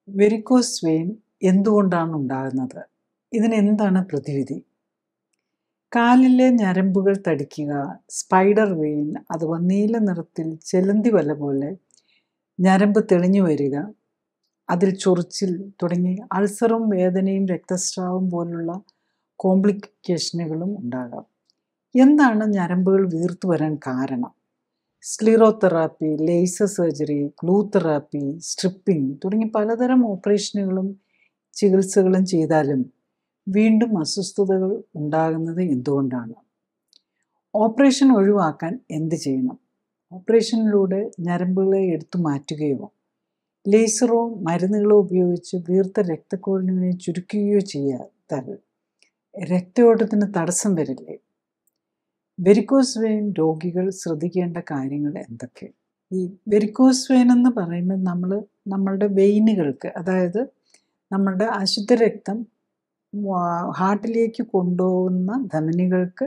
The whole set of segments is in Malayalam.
വെരിക്കോസ് വെയിൻ എന്തുകൊണ്ടാണ് ഉണ്ടാകുന്നത്? ഇതിനെന്താണ് പ്രതിവിധി? കാലിലെ ഞരമ്പുകൾ തടിക്കുക, സ്പൈഡർ വെയിൻ അഥവാ നീല നിറത്തിൽ ചെലന്തി വല പോലെ ഞരമ്പ് തെളിഞ്ഞു വരിക, അതിൽ ചൊറിച്ചിൽ തുടങ്ങി അൾസറും വേദനയും രക്തസ്രാവം പോലുള്ള കോംപ്ലിക്കേഷനുകളും ഉണ്ടാകാം. എന്താണ് ഞരമ്പുകൾ വീർത്തു വരാൻ കാരണം? Sclerotherapy, laser surgery, glue therapy, stripping തുടങ്ങി പലതരം ഓപ്പറേഷനുകളും ചികിത്സകളും ചെയ്താലും വീണ്ടും അസ്വസ്ഥതകൾ ഉണ്ടാകുന്നത് എന്തുകൊണ്ടാണ്? ഓപ്പറേഷൻ ഒഴിവാക്കാൻ എന്ത് ചെയ്യണം? ഓപ്പറേഷനിലൂടെ ഞരമ്പുകളെ എടുത്തു മാറ്റുകയോ ലേസറോ മരുന്നുകളോ ഉപയോഗിച്ച് വീർത്ത രക്തക്കുഴലിനെ ചുരുക്കുകയോ ചെയ്യാത്താൽ രക്തയോട്ടത്തിന് തടസ്സം വരില്ലേ? വെരിക്കോസ് വെയിൻ രോഗികൾ ശ്രദ്ധിക്കേണ്ട കാര്യങ്ങൾ എന്തൊക്കെ? ഈ വെരിക്കോസ് വെയിൻ എന്ന് പറയുമ്പോൾ നമ്മളുടെ വെയിനുകൾക്ക്, അതായത് നമ്മളുടെ അശുദ്ധ രക്തം ഹാർട്ടിലേക്ക് കൊണ്ടുപോകുന്ന ധമനികൾക്ക്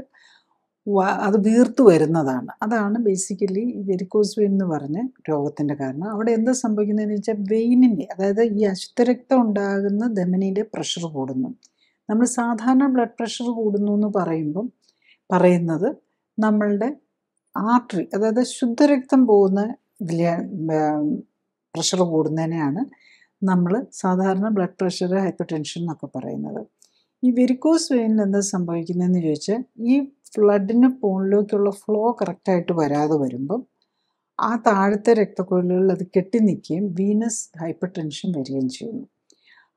അത് വീർത്തു വരുന്നതാണ്. അതാണ് ബേസിക്കലി ഈ വെരിക്കോസ് വെയിൻ എന്ന് പറഞ്ഞ രോഗത്തിൻ്റെ കാരണം. അവിടെ എന്താ സംഭവിക്കുന്നതെന്ന് വെച്ചാൽ വെയിനിൻ്റെ, അതായത് ഈ അശുദ്ധരക്തം ഉണ്ടാകുന്ന ധമനിയുടെ പ്രഷർ കൂടുന്നു. നമ്മൾ സാധാരണ ബ്ലഡ് പ്രഷർ കൂടുന്നു എന്ന് പറയുന്നത് നമ്മളുടെ ആർട്ടറി, അതായത് ശുദ്ധരക്തം പോകുന്ന പ്രഷർ കൂടുന്നതിനെയാണ് നമ്മൾ സാധാരണ ബ്ലഡ് പ്രഷർ, ഹൈപ്പർ ടെൻഷൻ എന്നൊക്കെ പറയുന്നത്. ഈ വെരിക്കോസ് വെയിനിൽ എന്താ സംഭവിക്കുന്നതെന്ന് ചോദിച്ചാൽ ഈ ബ്ലഡിന് മുകളിലേക്കുള്ള ഫ്ലോ കറക്റ്റായിട്ട് വരാതെ വരുമ്പം ആ താഴത്തെ രക്തക്കുഴലുകളിൽ അത് കെട്ടി നിൽക്കുകയും വീനസ് ഹൈപ്പർ ടെൻഷൻ വരികയും ചെയ്യുന്നു.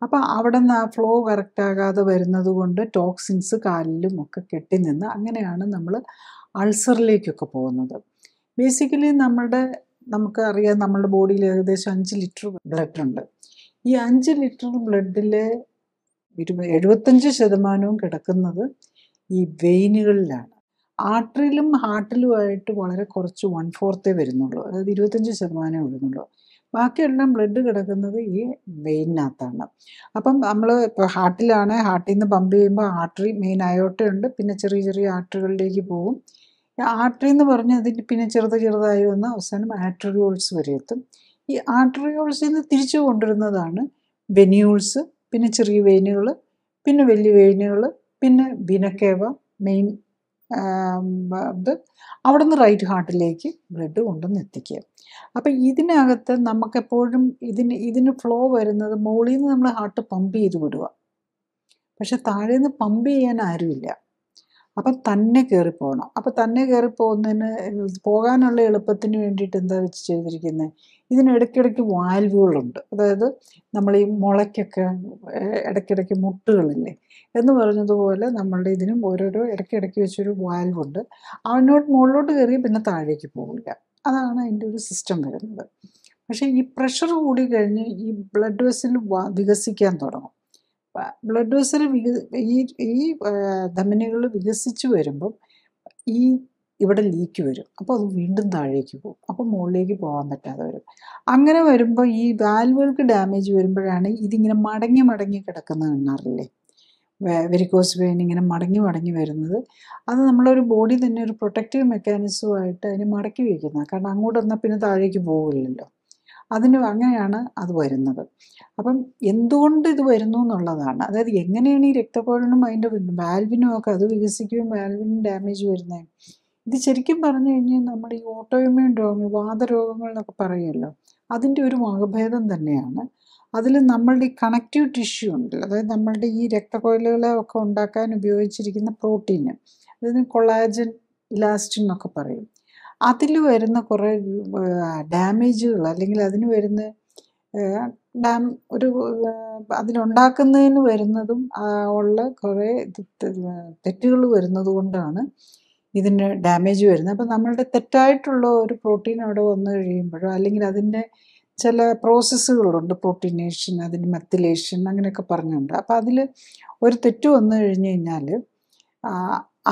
അപ്പോൾ അവിടെ നിന്ന് ആ ഫ്ലോ കറക്റ്റാകാതെ വരുന്നത് കൊണ്ട് ടോക്സിൻസ് കാലിലും ഒക്കെ കെട്ടി നിന്ന് അങ്ങനെയാണ് നമ്മൾ അൾസറിലേക്കൊക്കെ പോകുന്നത്. ബേസിക്കലി നമുക്കറിയാം നമ്മളുടെ ബോഡിയിൽ ഏകദേശം 5 ലിറ്റർ ബ്ലഡ് ഉണ്ട്. ഈ 5 ലിറ്റർ ബ്ലഡിലെ 75% കിടക്കുന്നത് ഈ വെയിനുകളിലാണ്. ആർട്ടറിയിലും ഹാർട്ടിലുമായിട്ട് വളരെ കുറച്ച് 1/4 വരുന്നുള്ളൂ, അതായത് 25% വരുന്നുള്ളൂ. ബാക്കിയെല്ലാം ബ്ലഡ് കിടക്കുന്നത് ഈ വെയിനകത്താണ്. അപ്പം നമ്മൾ ഇപ്പോൾ ഹാർട്ടിൽ നിന്ന് പമ്പ് ചെയ്യുമ്പോൾ ആർട്ടറി, മെയിൻ അയോർട്ടയുണ്ട്, പിന്നെ ചെറിയ ചെറിയ ആർട്ടറികളിലേക്ക് പോകും. ആർട്ടറി എന്ന് പറഞ്ഞാൽ അതിന് പിന്നെ ചെറുതായി വന്ന് അവസാനം ആർട്ടറിയോൾസ് വരെ എത്തും. ഈ ആർട്ടറിയോൾസിൽ നിന്ന് തിരിച്ചു കൊണ്ടുവരുന്നതാണ് വെന്യൂൾസ്, പിന്നെ ചെറിയ വെയിനുകൾ, പിന്നെ വലിയ വെയിനുകൾ, പിന്നെ വിനക്കേവ, മെയിൻ ഇത് അവിടെ നിന്ന് റൈറ്റ് ഹാർട്ടിലേക്ക് ബ്ലഡ് കൊണ്ടുവന്ന് എത്തിക്കുക. അപ്പം ഇതിനകത്ത് നമുക്കെപ്പോഴും ഇതിന് ഫ്ലോ വരുന്നത് മുകളിൽ നിന്ന് നമ്മൾ ഹാർട്ട് പമ്പ് ചെയ്ത് വിടുക, പക്ഷെ താഴെ നിന്ന് പമ്പ് ചെയ്യാൻ ആരുമില്ല. അപ്പം തന്നെ കയറിപ്പോകണം. അപ്പം തന്നെ പോകാനുള്ള എളുപ്പത്തിന് വേണ്ടിയിട്ട് എന്താ വെച്ച് ചെയ്തിരിക്കുന്നത്, ഇതിനിടയ്ക്കിടയ്ക്ക് വാൽവുകളുണ്ട്. അതായത് നമ്മൾ ഈ മുളയ്ക്കൊക്കെ ഇടയ്ക്കിടയ്ക്ക് മുട്ടുകളില്ലേ എന്ന് പറഞ്ഞതുപോലെ നമ്മളുടെ ഇതിനും ഓരോരോ ഇടയ്ക്കിടയ്ക്ക് വെച്ചൊരു വാൽവുണ്ട്. മുകളിലോട്ട് കയറി പിന്നെ താഴേക്ക് പോകില്ല. അതാണ് അതിൻ്റെ ഒരു സിസ്റ്റം വരുന്നത്. പക്ഷേ ഈ പ്രഷർ കൂടി കഴിഞ്ഞ് ഈ ബ്ലഡ് വെസൽ വികസിക്കാൻ തുടങ്ങും. ബ്ലഡ് വെസൽ ഈ ധമനികൾ വികസിച്ച് വരുമ്പം ഇവിടെ ലീക്ക് വരും. അപ്പോൾ അത് വീണ്ടും താഴേക്ക് പോകും. അപ്പോൾ മുകളിലേക്ക് പോകാൻ പറ്റാതെ വരും. അങ്ങനെ വരുമ്പോൾ ഈ വാൽവുകൾക്ക് ഡാമേജ് വരുമ്പോഴാണ് ഇതിങ്ങനെ മടങ്ങി കിടക്കുന്നത് കാണാറില്ലേ? വെരിക്കോസ് വെയിൻ ഇങ്ങനെ മടങ്ങി വരുന്നത്. അത് നമ്മളൊരു ബോഡി തന്നെ ഒരു പ്രൊട്ടക്റ്റീവ് മെക്കാനിസമായിട്ട് അതിനെ മടക്കി വയ്ക്കുന്നത്. കാരണം അങ്ങോട്ട് വന്നാൽ പിന്നെ താഴേക്ക് പോകില്ലല്ലോ. അങ്ങനെയാണ് അത് വരുന്നത്. അപ്പം എന്തുകൊണ്ട് ഇത് വരുന്നു എന്നുള്ളതാണ്. അതായത് എങ്ങനെയാണ് ഈ രക്തക്കുഴലിനും അതിൻ്റെ വാൽവിനും ഒക്കെ അത് വികസിക്കുകയും വാൽവിനും ഡാമേജ് വരുന്നത്? ഇത് ശരിക്കും പറഞ്ഞു കഴിഞ്ഞാൽ നമ്മുടെ ഈ ഓട്ടോഇമ്മ്യൂൺ രോഗങ്ങൾ, വാതരോഗങ്ങൾ എന്നൊക്കെ പറയുമല്ലോ, അതിൻ്റെ ഒരു വകഭേദം തന്നെയാണ്. അതിൽ നമ്മളുടെ ഈ കണക്റ്റീവ് ടിഷ്യൂ ഉണ്ടല്ലോ, അതായത് നമ്മളുടെ ഈ രക്തക്കുഴലുകളെ ഒക്കെ ഉണ്ടാക്കാൻ ഉപയോഗിച്ചിരിക്കുന്ന പ്രോട്ടീന്, അതായത് കൊളാജൻ, ഇലാസ്റ്റിൻ എന്നൊക്കെ പറയും. അതിൽ വരുന്ന കുറേ ഡാമേജുകൾ, അല്ലെങ്കിൽ അതിന് വരുന്ന അതിനുണ്ടാക്കുന്നതിന് വരുന്നതും ഉള്ള കുറേ തെറ്റുകൾ വരുന്നത് കൊണ്ടാണ് ഇതിന് ഡാമേജ് വരുന്നത്. അപ്പം നമ്മളുടെ തെറ്റായിട്ടുള്ള ഒരു പ്രോട്ടീൻ അവിടെ വന്നു കഴിയുമ്പോഴോ, അല്ലെങ്കിൽ അതിൻ്റെ ചില പ്രോസസ്സുകളുണ്ട്, പ്രോട്ടീനേഷൻ, അതിന് മെത്തിലേഷൻ അങ്ങനെയൊക്കെ പറഞ്ഞുണ്ട്. അപ്പം അതിൽ ഒരു തെറ്റ് വന്നു കഴിഞ്ഞ് കഴിഞ്ഞാൽ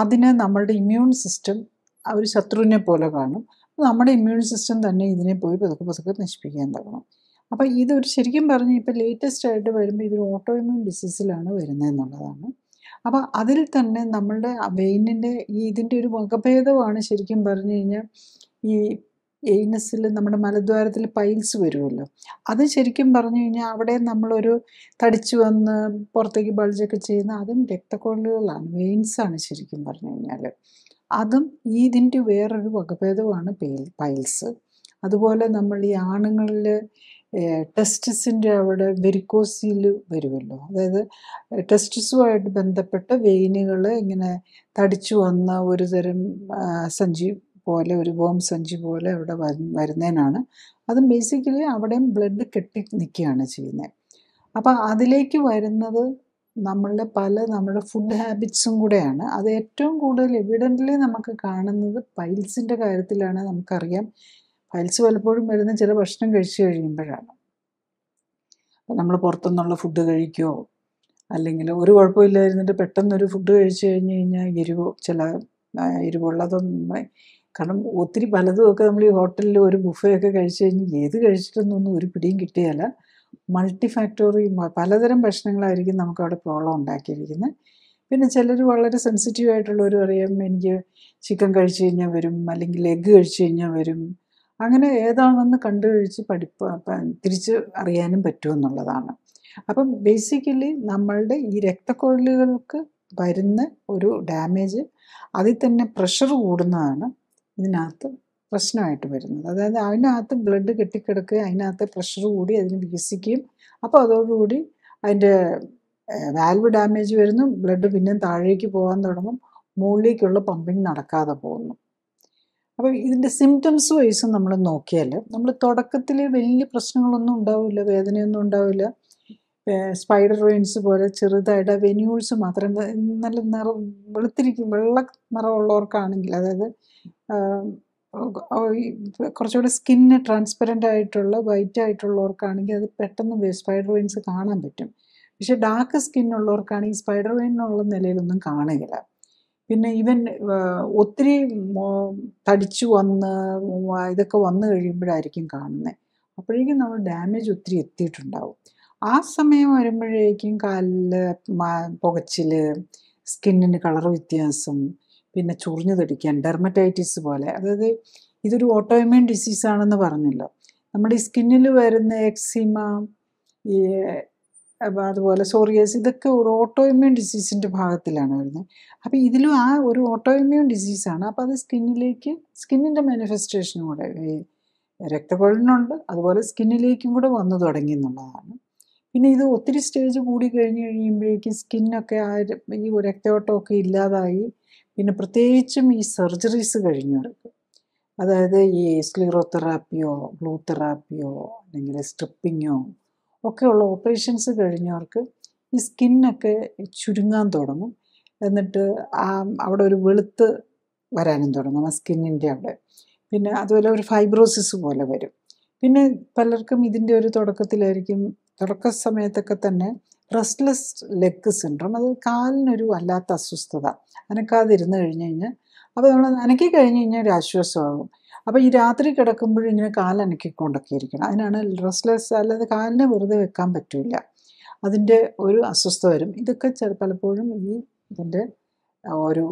അതിന് നമ്മളുടെ ഇമ്മ്യൂൺ സിസ്റ്റം ഒരു ശത്രുവിനെ പോലെ കാണും. നമ്മുടെ ഇമ്മ്യൂൺ സിസ്റ്റം തന്നെ ഇതിനെ പോയി പതുക്കെ നശിപ്പിക്കാൻ തുടങ്ങും. അപ്പം ഇതൊരു ശരിക്കും പറഞ്ഞ് ഇപ്പോൾ ലേറ്റസ്റ്റ് ആയിട്ട് വരുമ്പോൾ ഇതൊരു ഓട്ടോഇമ്മ്യൂൺ ഡിസീസിലാണ് വരുന്നതെന്നുള്ളതാണ്. അപ്പം അതിൽ തന്നെ നമ്മളുടെ വെയിനിൻ്റെ ഇതിൻ്റെ ഒരു വകഭേദമാണ് ശരിക്കും പറഞ്ഞു കഴിഞ്ഞാൽ ഈ എയ്നസിൽ നമ്മുടെ മലദ്വാരത്തിൽ പൈൽസ് വരുമല്ലോ, അത് ശരിക്കും പറഞ്ഞു കഴിഞ്ഞാൽ അവിടെ നമ്മളൊരു തടിച്ചു വന്ന് പുറത്തേക്ക് ബൾജൊക്കെ ചെയ്യുന്ന അതും രക്തക്കൊഴലുകളാണ്, വെയിൻസാണ് ശരിക്കും പറഞ്ഞു കഴിഞ്ഞാൽ. അതും ഇതിൻ്റെ വേറൊരു വകഭേദമാണ് പൈൽസ്. അതുപോലെ നമ്മൾ ഈ ആണുങ്ങളിൽ ടെസ്റ്റിസിൻ്റെ അവിടെ വെരിക്കോസിൽ വരുമല്ലോ, അതായത് ടെസ്റ്റിസുമായിട്ട് ബന്ധപ്പെട്ട വെയിനുകൾ ഇങ്ങനെ തടിച്ചു വന്ന ഒരു തരം സഞ്ചി പോലെ, ഒരു ബോംബ് സഞ്ചി പോലെ അവിടെ വരുന്നതിനാണ്. അതും ബേസിക്കലി അവിടെയും ബ്ലഡ് കെട്ടി നിൽക്കുകയാണ് ചെയ്യുന്നത്. അപ്പോൾ അതിലേക്ക് വരുന്നത് നമ്മുടെ ഫുഡ് ഹാബിറ്റ്സും കൂടെയാണ്. അത് ഏറ്റവും കൂടുതൽ എവിഡൻ്റ്ലി നമുക്ക് കാണുന്നത് പൈൽസിൻ്റെ കാര്യത്തിലാണ്. നമുക്കറിയാം പൈൽസ് പലപ്പോഴും വരുന്ന ചില ഭക്ഷണം കഴിച്ചു കഴിയുമ്പോഴാണ്. അപ്പോൾ നമ്മൾ പുറത്തുനിന്നുള്ള ഫുഡ് കഴിക്കുകയോ അല്ലെങ്കിൽ ഒരു കുഴപ്പമില്ലായിരുന്നിട്ട് പെട്ടെന്നൊരു ഫുഡ് കഴിച്ചു കഴിഞ്ഞ് കഴിഞ്ഞാൽ ചില എരിവുള്ളതൊന്നും, കാരണം ഒത്തിരി പലതുമൊക്കെ നമ്മൾ ഈ ഹോട്ടലിൽ ഒരു ബുഫയൊക്കെ കഴിച്ചു കഴിഞ്ഞ് ഏത് കഴിച്ചിട്ടൊന്നും ഒരു പിടിയും കിട്ടിയാല. മൾട്ടി ഫാക്ടറി പലതരം ഭക്ഷണങ്ങളായിരിക്കും നമുക്കവിടെ പ്രോബ്ലം ഉണ്ടാക്കിയിരിക്കുന്നത്. പിന്നെ ചിലർ വളരെ സെൻസിറ്റീവ് ആയിട്ടുള്ളവർ പറയും എനിക്ക് ചിക്കൻ കഴിച്ചു കഴിഞ്ഞാൽ വരും, അല്ലെങ്കിൽ എഗ്ഗ് കഴിച്ചു കഴിഞ്ഞാൽ വരും. അങ്ങനെ ഏതാണെന്ന് കണ്ടു കഴിച്ച് തിരിച്ച് അറിയാനും പറ്റുമെന്നുള്ളതാണ്. അപ്പം ബേസിക്കലി നമ്മളുടെ ഈ രക്തക്കൊഴലുകൾക്ക് വരുന്ന ഒരു ഡാമേജ്, അതിൽ തന്നെ പ്രഷർ കൂടുന്നതാണ് ഇതിനകത്ത് പ്രശ്നമായിട്ട് വരുന്നത്. അതായത് അതിനകത്ത് ബ്ലഡ് കെട്ടിക്കിടക്കുക, അതിനകത്ത് പ്രഷർ കൂടി അതിന് വികസിക്കുകയും, അപ്പോൾ അതോടുകൂടി അതിൻ്റെ വാൽവ് ഡാമേജ് വരുന്നു, ബ്ലഡ് പിന്നെയും താഴേക്ക് പോകാൻ തുടങ്ങും, മുകളിലേക്കുള്ള പമ്പിങ് നടക്കാതെ പോകുന്നു. അപ്പോൾ ഇതിൻ്റെ സിംറ്റംസ് വൈസ് നമ്മൾ നോക്കിയാൽ നമ്മൾ തുടക്കത്തിൽ വലിയ പ്രശ്നങ്ങളൊന്നും ഉണ്ടാവില്ല, വേദനയൊന്നും ഉണ്ടാവില്ല. സ്പൈഡർ വെയിൻസ് പോലെ ചെറുതായിട്ട് വെന്യൂൾസ് മാത്രം നല്ല വെള്ള നിറമുള്ളവർക്കാണെങ്കിൽ, അതായത് കുറച്ചുകൂടി സ്കിന്ന് ട്രാൻസ്പെറൻ്റ് ആയിട്ടുള്ള വൈറ്റ് ആയിട്ടുള്ളവർക്കാണെങ്കിൽ അത് പെട്ടെന്ന് സ്പൈഡർ വെയിൻസ് കാണാൻ പറ്റും. പക്ഷെ ഡാർക്ക് സ്കിന്നുള്ളവർക്കാണെങ്കിൽ സ്പൈഡർ വെയിൻ എന്നുള്ള നിലയിലൊന്നും കാണുകയില്ല. പിന്നെ ഈവൻ ഒത്തിരി തടിച്ചു വന്ന് ഇതൊക്കെ വന്നു കഴിയുമ്പോഴായിരിക്കും കാണുന്നത്. അപ്പോഴേക്കും നമ്മൾ ഡാമേജ് ഒത്തിരി എത്തിയിട്ടുണ്ടാവും. ആ സമയം വരുമ്പോഴേക്കും കാലിൽ പുകച്ചിൽ, സ്കിന്നിന് കളർ വ്യത്യാസം, പിന്നെ ചൊറിഞ്ഞു തടിക്കാൻ, ഡെർമറ്റൈറ്റിസ് പോലെ. അതായത് ഇതൊരു ഓട്ടോഇമ്യൂൺ ഡിസീസാണെന്ന് പറഞ്ഞല്ലോ. നമ്മുടെ ഈ സ്കിന്നിൽ വരുന്ന എക്സിമ, ഈ അതുപോലെ സോറിയാസ്, ഇതൊക്കെ ഒരു ഓട്ടോഇമ്യൂൺ ഡിസീസിൻ്റെ ഭാഗത്തിലാണ് വരുന്നത്. അപ്പോൾ ഇതിലും ആ ഒരു ഓട്ടോഇമ്യൂൺ ഡിസീസാണ്. അപ്പോൾ അത് സ്കിന്നിൻ്റെ മാനിഫെസ്റ്റേഷനും കൂടെ രക്തക്കൊഴലിനുണ്ട്, അതുപോലെ സ്കിന്നിലേക്കും കൂടെ വന്നു തുടങ്ങി എന്നുള്ളതാണ്. പിന്നെ ഇത് ഒത്തിരി സ്റ്റേജ് കൂടി കഴിയുമ്പോഴേക്കും സ്കിന്നൊക്കെ ഈ രക്തയോട്ടമൊക്കെ ഇല്ലാതായി. പിന്നെ പ്രത്യേകിച്ചും ഈ സർജറീസ് കഴിഞ്ഞവർക്ക്, അതായത് ഈ സ്ക്ലീറോതെറാപ്പിയോ ബ്ലൂ തെറാപ്പിയോ അല്ലെങ്കിൽ സ്ട്രിപ്പിങ്ങോ ഒക്കെയുള്ള ഓപ്പറേഷൻസ് കഴിഞ്ഞവർക്ക് ഈ സ്കിന്നൊക്കെ ചുരുങ്ങാൻ തുടങ്ങും. എന്നിട്ട് അവിടെ ഒരു വെളുത്ത് വരാനും തുടങ്ങും ആ സ്കിന്നിൻ്റെ അവിടെ. പിന്നെ അതുപോലെ ഒരു ഫൈബ്രോസിസ് പോലെ വരും. പിന്നെ പലർക്കും ഇതിൻ്റെ ഒരു തുടക്ക സമയത്തൊക്കെ തന്നെ റെസ്റ്റ്ലെസ് ലെഗ് സിൻഡ്രോം, അത് കാലിനൊരു വല്ലാത്ത അസ്വസ്ഥത, അനക്കാതിരുന്ന് കഴിഞ്ഞ് കഴിഞ്ഞാൽ. അപ്പോൾ നമ്മൾ അനക്കി കഴിഞ്ഞ് കഴിഞ്ഞാൽ ഒരു ആശ്വാസമാകും. അപ്പോൾ ഈ രാത്രി കിടക്കുമ്പോഴും ഇങ്ങനെ കാലനക്കിക്കൊണ്ടൊക്കെ ഇരിക്കണം. അതിനാണ് റെസ്റ്റ്ലെസ്. അല്ലാതെ കാലിനെ വെറുതെ വെക്കാൻ പറ്റില്ല, അതിൻ്റെ ഒരു അസ്വസ്ഥത വരും. ഇതൊക്കെ പലപ്പോഴും ഇതിൻ്റെ ഒരു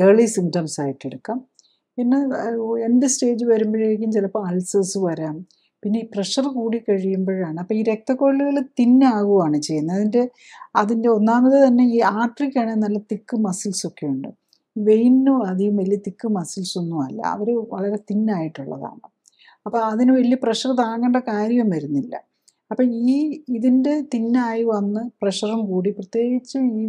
ഏർലി സിംറ്റംസ് ആയിട്ട് എടുക്കാം. പിന്നെ എൻഡ് സ്റ്റേജ് വരുമ്പോഴേക്കും ചിലപ്പോൾ അൾസേഴ്സ് വരാം. പിന്നെ ഈ പ്രഷർ കൂടി കഴിയുമ്പോഴാണ്, അപ്പോൾ ഈ രക്തക്കൊഴലുകൾ തിന്നാകുകയാണ് ചെയ്യുന്നത്. അതിൻ്റെ ഒന്നാമത് തന്നെ ഈ ആർട്ടറിക്കാണെങ്കിൽ നല്ല തിക്ക് മസിൽസൊക്കെ ഉണ്ട്. വെയിനും അധികം വലിയ തിക്ക് മസിൽസൊന്നും അല്ല, അവർ വളരെ തിന്നായിട്ടുള്ളതാണ്. അപ്പോൾ അതിന് വലിയ പ്രഷർ താങ്ങേണ്ട കാര്യം വരുന്നില്ല. അപ്പം ഇതിൻ്റെ തിന്നായി വന്ന് പ്രഷറും കൂടി, പ്രത്യേകിച്ച് ഈ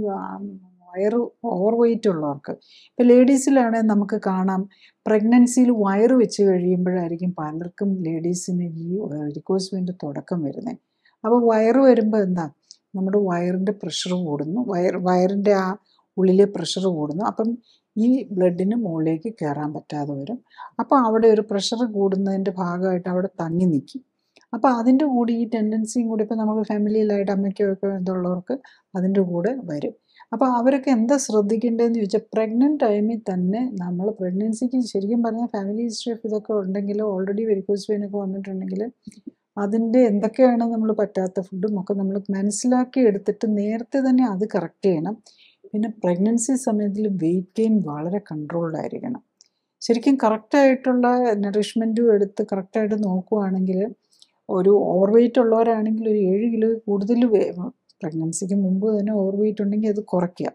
വയറ് ഓവർ വെയിറ്റ് ഉള്ളവർക്ക്. ഇപ്പോൾ ലേഡീസിലാണെങ്കിൽ നമുക്ക് കാണാം, പ്രഗ്നൻസിയിൽ വയറ് വെച്ച് കഴിയുമ്പോഴായിരിക്കും പലർക്കും ലേഡീസിന് ഈ വെരിക്കോസ് വെയിൻ്റെ തുടക്കം വരുന്നത്. അപ്പോൾ വയറ് വരുമ്പോൾ എന്താ, നമ്മുടെ വയറിൻ്റെ പ്രഷർ കൂടുന്നു, വയറിൻ്റെ ആ ഉള്ളിലെ പ്രഷർ കൂടുന്നു. അപ്പം ഈ ബ്ലഡിന് മുകളിലേക്ക് കയറാൻ പറ്റാതെ വരും. അപ്പോൾ അവിടെ ഒരു പ്രഷർ കൂടുന്നതിൻ്റെ ഭാഗമായിട്ട് അവിടെ തങ്ങി നിൽക്കും. അപ്പോൾ അതിൻ്റെ കൂടി ഈ ടെൻഡൻസിയും കൂടി ഇപ്പോൾ നമ്മൾ ഫാമിലിയിലായിട്ട് അമ്മയ്ക്കൊക്കെ ഇതുള്ളവർക്ക് അതിൻ്റെ കൂടെ വരും. അപ്പോൾ അവരൊക്കെ എന്താ ശ്രദ്ധിക്കേണ്ടതെന്ന് ചോദിച്ചാൽ, പ്രഗ്നൻറ്റ് ടൈമിൽ തന്നെ നമ്മൾ പ്രഗ്നൻസിക്ക് ശരിക്കും പറഞ്ഞാൽ ഫാമിലി ഹിസ്റ്ററി ഓഫ് ഇതൊക്കെ ഉണ്ടെങ്കിൽ, ഓൾറെഡി വെരിക്കോസ് വെയിനൊക്കെ വന്നിട്ടുണ്ടെങ്കിൽ അതിൻ്റെ എന്തൊക്കെയാണ് നമ്മൾ പറ്റാത്ത ഫുഡും ഒക്കെ നമ്മൾ മനസ്സിലാക്കി എടുത്തിട്ട് നേരത്തെ തന്നെ അത് കറക്റ്റ് ചെയ്യണം. പിന്നെ പ്രഗ്നൻസി സമയത്തിൽ വെയിറ്റ് ഗെയിൻ വളരെ കൺട്രോൾഡ് ആയിരിക്കണം. ശരിക്കും കറക്റ്റായിട്ടുള്ള നറിഷ്മെൻറ്റും എടുത്ത് കറക്റ്റായിട്ട് നോക്കുവാണെങ്കിൽ ഒരു ഓവർ വെയ്റ്റ് ഉള്ളവരാണെങ്കിൽ ഒരു 7 കിലോ കൂടുതൽ പ്രഗ്നൻസിക്ക് മുമ്പ് തന്നെ ഓവർ വെയ്റ്റ് ഉണ്ടെങ്കിൽ അത് കുറയ്ക്കുക.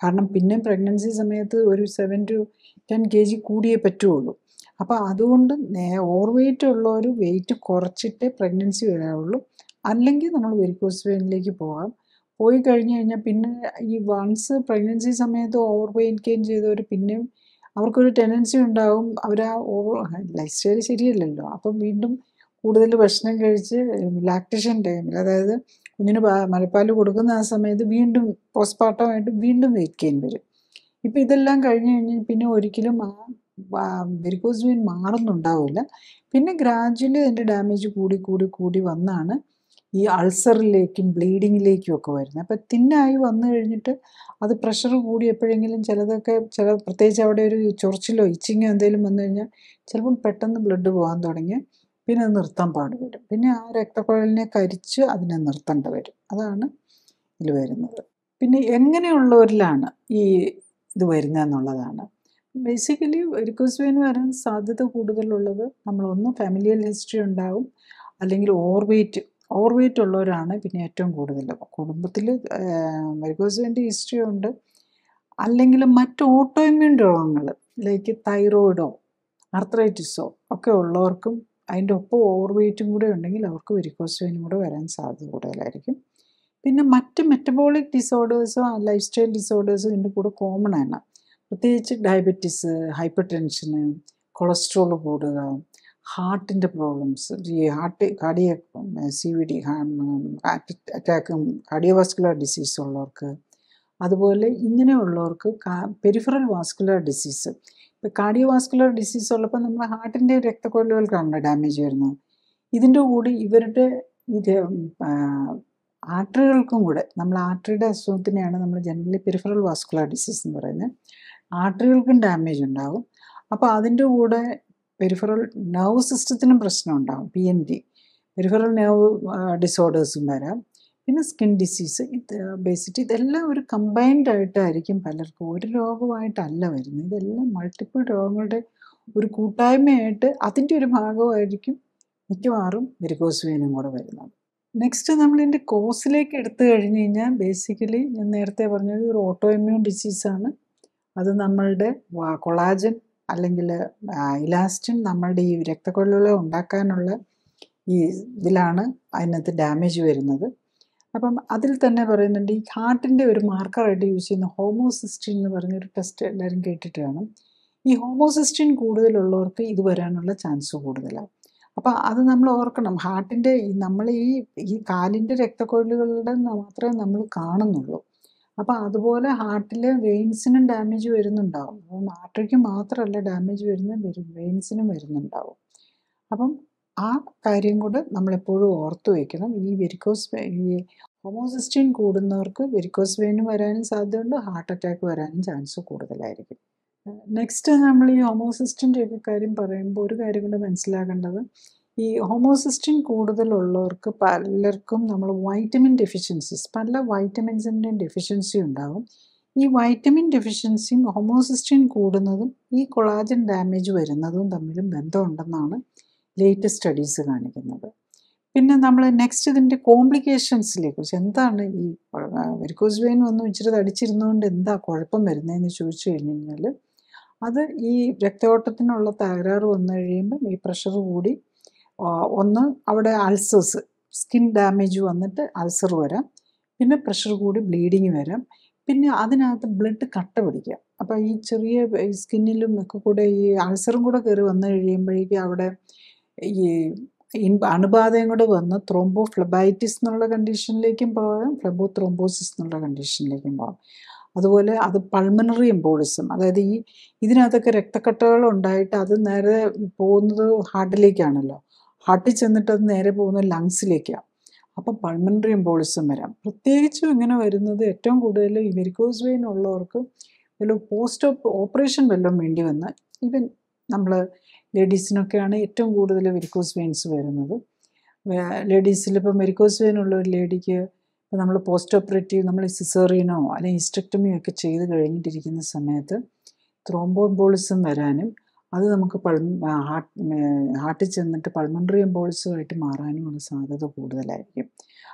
കാരണം പിന്നെ പ്രഗ്നൻസി സമയത്ത് ഒരു 7 to 10 kg കൂടിയേ പറ്റുള്ളൂ. അപ്പോൾ അതുകൊണ്ട് ഓവർ വെയ്റ്റ് ഉള്ളവർ വെയിറ്റ് കുറച്ചിട്ടേ പ്രഗ്നൻസി വരാവുള്ളൂ. അല്ലെങ്കിൽ നമ്മൾ വെരിക്കോസ് വെയിനിലേക്ക് പോകാം. പോയി കഴിഞ്ഞ് കഴിഞ്ഞാൽ പിന്നെ ഈ വൺസ് പ്രഗ്നൻസി സമയത്ത് ഓവർ വെയിറ്റ് ഗെയിൻ ചെയ്തവർ പിന്നെയും അവർക്കൊരു ടെൻഡൻസി ഉണ്ടാകും. അവർ ആ ലൈഫ് സ്റ്റൈൽ ശരിയല്ലല്ലോ. അപ്പം വീണ്ടും കൂടുതൽ ഭക്ഷണം കഴിച്ച് ലാക്ടേഷൻ ടൈമിൽ, അതായത് കുഞ്ഞിന് മുലപ്പാൽ കൊടുക്കുന്ന ആ സമയത്ത് വീണ്ടും പോസ്റ്റ്പാർട്ടമായിട്ട് വീണ്ടും വെയിറ്റ് ഗെയിൻ വരും. ഇപ്പം ഇതെല്ലാം കഴിഞ്ഞ് കഴിഞ്ഞ് പിന്നെ ഒരിക്കലും ആ വെരിക്കോസ് വെയിൻ മാറുന്നുണ്ടാവില്ല. പിന്നെ ഗ്രാജ്വലി അതിൻ്റെ ഡാമേജ് കൂടി കൂടി കൂടി വന്നാണ് ഈ അൾസറിലേക്കും ബ്ലീഡിങ്ങിലേക്കും ഒക്കെ വരുന്നത്. അപ്പം തിന്നായി വന്നു കഴിഞ്ഞിട്ട് അത് പ്രഷർ കൂടി എപ്പോഴെങ്കിലും ചില പ്രത്യേകിച്ച് അവിടെ ഒരു ചൊറിച്ചിലോ ഇച്ചിങ്ങോ എന്തെങ്കിലും വന്നു കഴിഞ്ഞാൽ ചിലപ്പം പെട്ടെന്ന് ബ്ലഡ് പോകാൻ തുടങ്ങി പിന്നെ അത് നിർത്താൻ പാടുവരും. പിന്നെ ആ രക്തക്കുഴലിനെ കരിച്ച് അതിനെ നിർത്തേണ്ടി വരും. അതാണ് ഇതിൽ വരുന്നത്. പിന്നെ എങ്ങനെയുള്ളവരിലാണ് ഈ ഇത് വരുന്നതെന്നുള്ളതാണ്. ബേസിക്കലി വെരിക്കോസ് വെയിൻ വരാൻ സാധ്യത കൂടുതലുള്ളത് നമ്മളൊന്ന് ഫാമിലിയൽ ഹിസ്റ്ററി ഉണ്ടാവും, അല്ലെങ്കിൽ ഓവർ വെയിറ്റ് ഉള്ളവരാണ് പിന്നെ ഏറ്റവും കൂടുതൽ. കുടുംബത്തിൽ വെരിക്കോസ് വെയിൻ്റെ ഹിസ്റ്ററി ഉണ്ട്, അല്ലെങ്കിൽ മറ്റ് ഓട്ടോ ഇമ്മ്യൂൺ രോഗങ്ങൾ ലൈക്ക് തൈറോയിഡോ ആർത്രൈറ്റിസോ ഒക്കെ ഉള്ളവർക്കും അതിൻ്റെ ഒപ്പം ഓവർ വെയിറ്റും കൂടെ ഉണ്ടെങ്കിൽ അവർക്ക് വെരിക്കോസ് വെയിനും കൂടെ വരാൻ സാധ്യത കൂടുതലായിരിക്കും. പിന്നെ മറ്റ് മെറ്റബോളിക് ഡിസോർഡേഴ്സോ ലൈഫ് സ്റ്റൈൽ ഡിസോർഡേഴ്സോ ഇതിൻ്റെ കൂടെ കോമൺ ആണ്. പ്രത്യേകിച്ച് ഡയബറ്റിസ്, ഹൈപ്പർ ടെൻഷന്, കൊളസ്ട്രോൾ കൂടുക, ഹാർട്ടിൻ്റെ പ്രോബ്ലംസ്, ഈ കാർഡിയക് CVD അറ്റാക്കും കാർഡിയോവാസ്കുലർ ഡിസീസ് ഉള്ളവർക്ക്, അതുപോലെ ഇങ്ങനെയുള്ളവർക്ക് പെരിഫറൽ വാസ്കുലർ ഡിസീസ്. ഇപ്പോൾ കാർഡിയോവാസ്കുലർ ഡിസീസ് ഉള്ളപ്പോൾ നമ്മുടെ ഹാർട്ടിൻ്റെ രക്തക്കുഴലുകൾക്കാണ് ഡാമേജ് വരുന്നത്. ഇതിൻ്റെ കൂടെ ഇവരുടെ ഇത് ആർട്ടറികൾക്കും കൂടെ, നമ്മൾ ആർട്ടറിയുടെ അസുഖത്തിനെയാണ് നമ്മൾ ജനറലി പെരിഫറൽ വാസ്കുലർ ഡിസീസ് എന്ന് പറയുന്നത്. ആർട്ടറികൾക്കും ഡാമേജ് ഉണ്ടാകും. അപ്പോൾ അതിൻ്റെ കൂടെ പെരിഫറൽ നെർവ് സിസ്റ്റത്തിനും പ്രശ്നം ഉണ്ടാകും, PND പെരിഫറൽ നെർവ് ഡിസോർഡേഴ്സും വരാം. പിന്നെ സ്കിൻ ഡിസീസ്, ഇതെല്ലാം ഒരു കമ്പൈൻഡ് ആയിട്ടായിരിക്കും പലർക്കും, ഒരു രോഗമായിട്ടല്ല വരുന്നത്. ഇതെല്ലാം മൾട്ടിപ്പിൾ രോഗങ്ങളുടെ ഒരു കൂട്ടായ്മയായിട്ട് അതിൻ്റെ ഒരു ഭാഗമായിരിക്കും മിക്കവാറും വെരിക്കോസ് വെയിനും കൂടെ വരുന്നത്. നെക്സ്റ്റ് നമ്മളിതിൻ്റെ കോസിലേക്ക് എടുത്തു കഴിഞ്ഞ് കഴിഞ്ഞാൽ ബേസിക്കലി ഞാൻ നേരത്തെ പറഞ്ഞത് ഒരു ഓട്ടോ ഇമ്മ്യൂൺ ഡിസീസാണ്. അത് നമ്മളുടെ കൊളാജൻ അല്ലെങ്കിൽ ഇലാസ്റ്റിൻ നമ്മളുടെ ഈ രക്തക്കൊഴലുകളെ ഉണ്ടാക്കാനുള്ള ഈ ഇതിലാണ് അതിനകത്ത് ഡാമേജ് വരുന്നത്. അപ്പം അതിൽ തന്നെ പറയുന്നുണ്ട് ഈ ഹാർട്ടിൻ്റെ ഒരു മാർക്കറായിട്ട് യൂസ് ചെയ്യുന്ന ഹോമോസിസ്റ്റിൻ എന്ന് പറഞ്ഞൊരു ടെസ്റ്റ് എല്ലാവരും കേട്ടിട്ട് കാണും. ഈ ഹോമോസിസ്റ്റിൻ കൂടുതലുള്ളവർക്ക് ഇത് വരാനുള്ള ചാൻസ് കൂടുതലാണ്. അപ്പോൾ അത് നമ്മൾ ഓർക്കണം. ഹാർട്ടിൻ്റെ നമ്മൾ ഈ കാലിൻ്റെ രക്തക്കൊഴലുകളുടെ മാത്രമേ നമ്മൾ കാണുന്നുള്ളൂ. അപ്പോൾ അതുപോലെ ഹാർട്ടിലെ വെയിൻസിനും ഡാമേജ് വരുന്നുണ്ടാവും. അപ്പം ആർട്ടറിക്ക് മാത്രമല്ല ഡാമേജ് വെയിൻസിനും വരുന്നുണ്ടാവും. അപ്പം ആ കാര്യം കൂടെ നമ്മളെപ്പോഴും ഓർത്തു വയ്ക്കണം. ഈ ഹോമോസിസ്റ്റിൻ കൂടുന്നവർക്ക് വെരിക്കോസ് വെയിനും വരാനും സാധ്യതയുണ്ട്, ഹാർട്ട് അറ്റാക്ക് വരാനും ചാൻസ് കൂടുതലായിരിക്കും. നെക്സ്റ്റ് നമ്മൾ ഈ ഹോമോസിസ്റ്റിൻ്റെ ഒക്കെ കാര്യം പറയുമ്പോൾ ഒരു കാര്യം കൂടെ മനസ്സിലാക്കേണ്ടത്, ഈ ഹോമോസിസ്റ്റിൻ കൂടുതലുള്ളവർക്ക് പലർക്കും നമ്മൾ വൈറ്റമിൻ ഡെഫിഷ്യൻസീസ്, പല വൈറ്റമിൻസിൻ്റെയും ഡെഫിഷ്യൻസി ഉണ്ടാകും. ഈ വൈറ്റമിൻ ഡെഫിഷ്യൻസിയും ഹോമോസിസ്റ്റിൻ കൂടുന്നതും ഈ കൊളാജൻ ഡാമേജ് വരുന്നതും തമ്മിലും ബന്ധമുണ്ടെന്നാണ് ലേറ്റസ്റ്റ് സ്റ്റഡീസ് കാണിക്കുന്നത്. പിന്നെ നമ്മൾ നെക്സ്റ്റ് ഇതിൻ്റെ കോംപ്ലിക്കേഷൻസിലേക്ക്, എന്താണ് ഈ വെരിക്കോസ് വെയിൻ വന്ന് ഇച്ചിരി തടിച്ചിരുന്നതുകൊണ്ട് എന്താ കുഴപ്പം വരുന്നതെന്ന് ചോദിച്ചു കഴിഞ്ഞ് കഴിഞ്ഞാൽ, അത് ഈ രക്തയോട്ടത്തിനുള്ള തകരാറ് വന്നു കഴിയുമ്പം ഈ പ്രഷർ കൂടി ഒന്ന് അവിടെ അൾസേഴ്സ്, സ്കിൻ ഡാമേജ് വന്നിട്ട് അൾസർ വരാം. പിന്നെ പ്രഷർ കൂടി ബ്ലീഡിങ് വരാം. പിന്നെ അതിനകത്ത് ബ്ലഡ് കട്ട പിടിക്കാം. അപ്പോൾ ഈ ചെറിയ സ്കിന്നിലും ഒക്കെ കൂടെ ഈ അൾസറും കൂടെ കയറി വന്നു കഴിയുമ്പോഴേക്കും അവിടെ ഈ അണുബാധയും കൂടെ വന്ന് ത്രോംബോഫ്ലെബൈറ്റിസ് എന്നുള്ള കണ്ടീഷനിലേക്കും പോകാം, ഫ്ലെബോത്രോംബോസിസ് എന്നുള്ള കണ്ടീഷനിലേക്കും പോകാം. അതുപോലെ അത് പൾമണറി എംബോളിസം, അതായത് ഇതിനകത്തൊക്കെ രക്തക്കട്ടകൾ ഉണ്ടായിട്ട് അത് നേരെ പോകുന്നത് ഹാർട്ടിലേക്കാണല്ലോ. ഹാർട്ടിൽ ചെന്നിട്ട് അത് നേരെ പോകുന്നത് ലങ്സിലേക്കാണ്. അപ്പം പൾമണറി എംബോളിസം വരാം. പ്രത്യേകിച്ചും ഇങ്ങനെ വരുന്നത് ഏറ്റവും കൂടുതൽ ഈ വെരിക്കോസ് വെയിൻ ഉള്ളവർക്ക് പോസ്റ്റ് ഓപ്പറേഷൻ വല്ലതും വേണ്ടി വന്ന്, ഈവൻ നമ്മൾ ലേഡീസിനൊക്കെയാണ് ഏറ്റവും കൂടുതൽ വെരിക്കോസ് വെയിൻസ് വരുന്നത്. ലേഡീസിൽ ഇപ്പം വെരിക്കോസ് വെയിൻ ഉള്ള ഒരു ലേഡിക്ക് ഇപ്പം നമ്മൾ പോസ്റ്റ് ഓപ്പറേറ്റീവ് നമ്മൾ സിസേറിയനോ അല്ലെങ്കിൽ ഹിസ്റ്റക്ടമിയോ ഒക്കെ ചെയ്ത് കഴിഞ്ഞിട്ടിരിക്കുന്ന സമയത്ത് ത്രോംബോ എംബോളിസം വരാനും അത് നമുക്ക് ഹാർട്ടിൽ ചെന്നിട്ട് പൾമണറി എംബോളിസമായിട്ട് മാറാനുമുള്ള സാധ്യത കൂടുതലായിരിക്കും.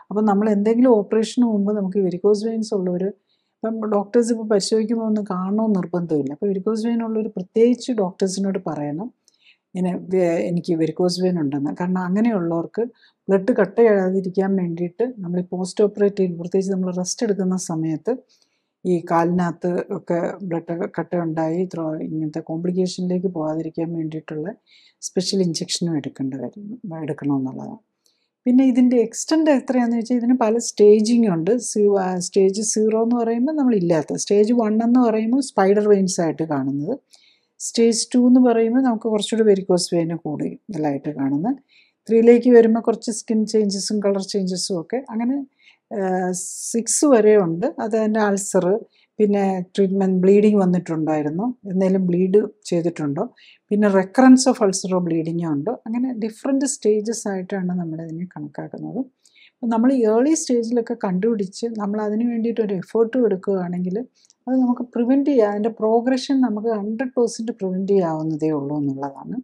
അപ്പം നമ്മൾ എന്തെങ്കിലും ഓപ്പറേഷന് മുമ്പ് നമുക്ക് വെരിക്കോസ് വെയിൻസ് ഉള്ളവർ, ഇപ്പം ഡോക്ടേഴ്സ് ഇപ്പോൾ പരിശോധിക്കുമ്പോൾ ഒന്നും കാണണമെന്ന് നിർബന്ധമില്ല. അപ്പോൾ വെരിക്കോസ് വെയിൻ ഉള്ളവർ പ്രത്യേകിച്ച് ഡോക്ടേഴ്സിനോട് പറയണം ഇങ്ങനെ എനിക്ക് വെരിക്കോസ് വെയിൻ ഉണ്ടെന്ന്. കാരണം അങ്ങനെയുള്ളവർക്ക് ബ്ലഡ് കട്ട് ചെയ്യാതിരിക്കാൻ വേണ്ടിയിട്ട് നമ്മൾ ഈ പോസ്റ്റ് ഓപ്പറേറ്റീവ്, പ്രത്യേകിച്ച് നമ്മൾ റെസ്റ്റ് എടുക്കുന്ന സമയത്ത് ഈ കാലിനകത്ത് ഒക്കെ ബ്ലഡ് കട്ട ഉണ്ടായി ഇങ്ങനത്തെ കോംപ്ലിക്കേഷനിലേക്ക് പോകാതിരിക്കാൻ വേണ്ടിയിട്ടുള്ള സ്പെഷ്യൽ ഇഞ്ചക്ഷനും എടുക്കണമെന്നുള്ളതാണ്. പിന്നെ ഇതിൻ്റെ എക്സ്റ്റെൻറ്റ് എത്രയാണെന്ന് വെച്ചാൽ ഇതിന് പല സ്റ്റേജിങ് ഉണ്ട്. സ്റ്റേജ് 0 എന്ന് പറയുമ്പോൾ നമ്മളില്ലാത്ത, സ്റ്റേജ് 1 എന്ന് പറയുമ്പോൾ സ്പൈഡർ വെയിൻസ് ആയിട്ട് കാണുന്നത്, സ്റ്റേജ് 2 എന്ന് പറയുമ്പോൾ നമുക്ക് കുറച്ചുകൂടി വെരിക്കോസ് വെയിന് കൂടുതലായിട്ട് കാണുന്നത്, 3ലേക്ക് വരുമ്പോൾ കുറച്ച് സ്കിൻ ചേഞ്ചസും കളർ ചേഞ്ചസും ഒക്കെ, അങ്ങനെ 6 വരെ ഉണ്ട്. അത് അതിൻ്റെ അൾസർ, പിന്നെ ട്രീറ്റ്മെൻറ്റ്, ബ്ലീഡിങ് വന്നിട്ടുണ്ടായിരുന്നു, എന്തെങ്കിലും ബ്ലീഡ് ചെയ്തിട്ടുണ്ടോ, പിന്നെ റെക്കറൻസ് ഓഫ് അൾസറോ ബ്ലീഡിങ്ങോ ഉണ്ടോ, അങ്ങനെ ഡിഫറെൻറ്റ് സ്റ്റേജസ് ആയിട്ടാണ് നമ്മളിതിനെ കണക്കാക്കുന്നത്. അപ്പം നമ്മൾ ഏർലി സ്റ്റേജിലൊക്കെ കണ്ടുപിടിച്ച് നമ്മൾ അതിന് വേണ്ടിയിട്ട് ഒരു എഫേർട്ടും എടുക്കുകയാണെങ്കിൽ അത് നമുക്ക് പ്രിവെൻറ്റ് ചെയ്യാം, അതിൻ്റെ പ്രോഗ്രഷൻ നമുക്ക് 100% പ്രിവെൻറ്റ് ചെയ്യാവുന്നതേ ഉള്ളൂ എന്നുള്ളതാണ്.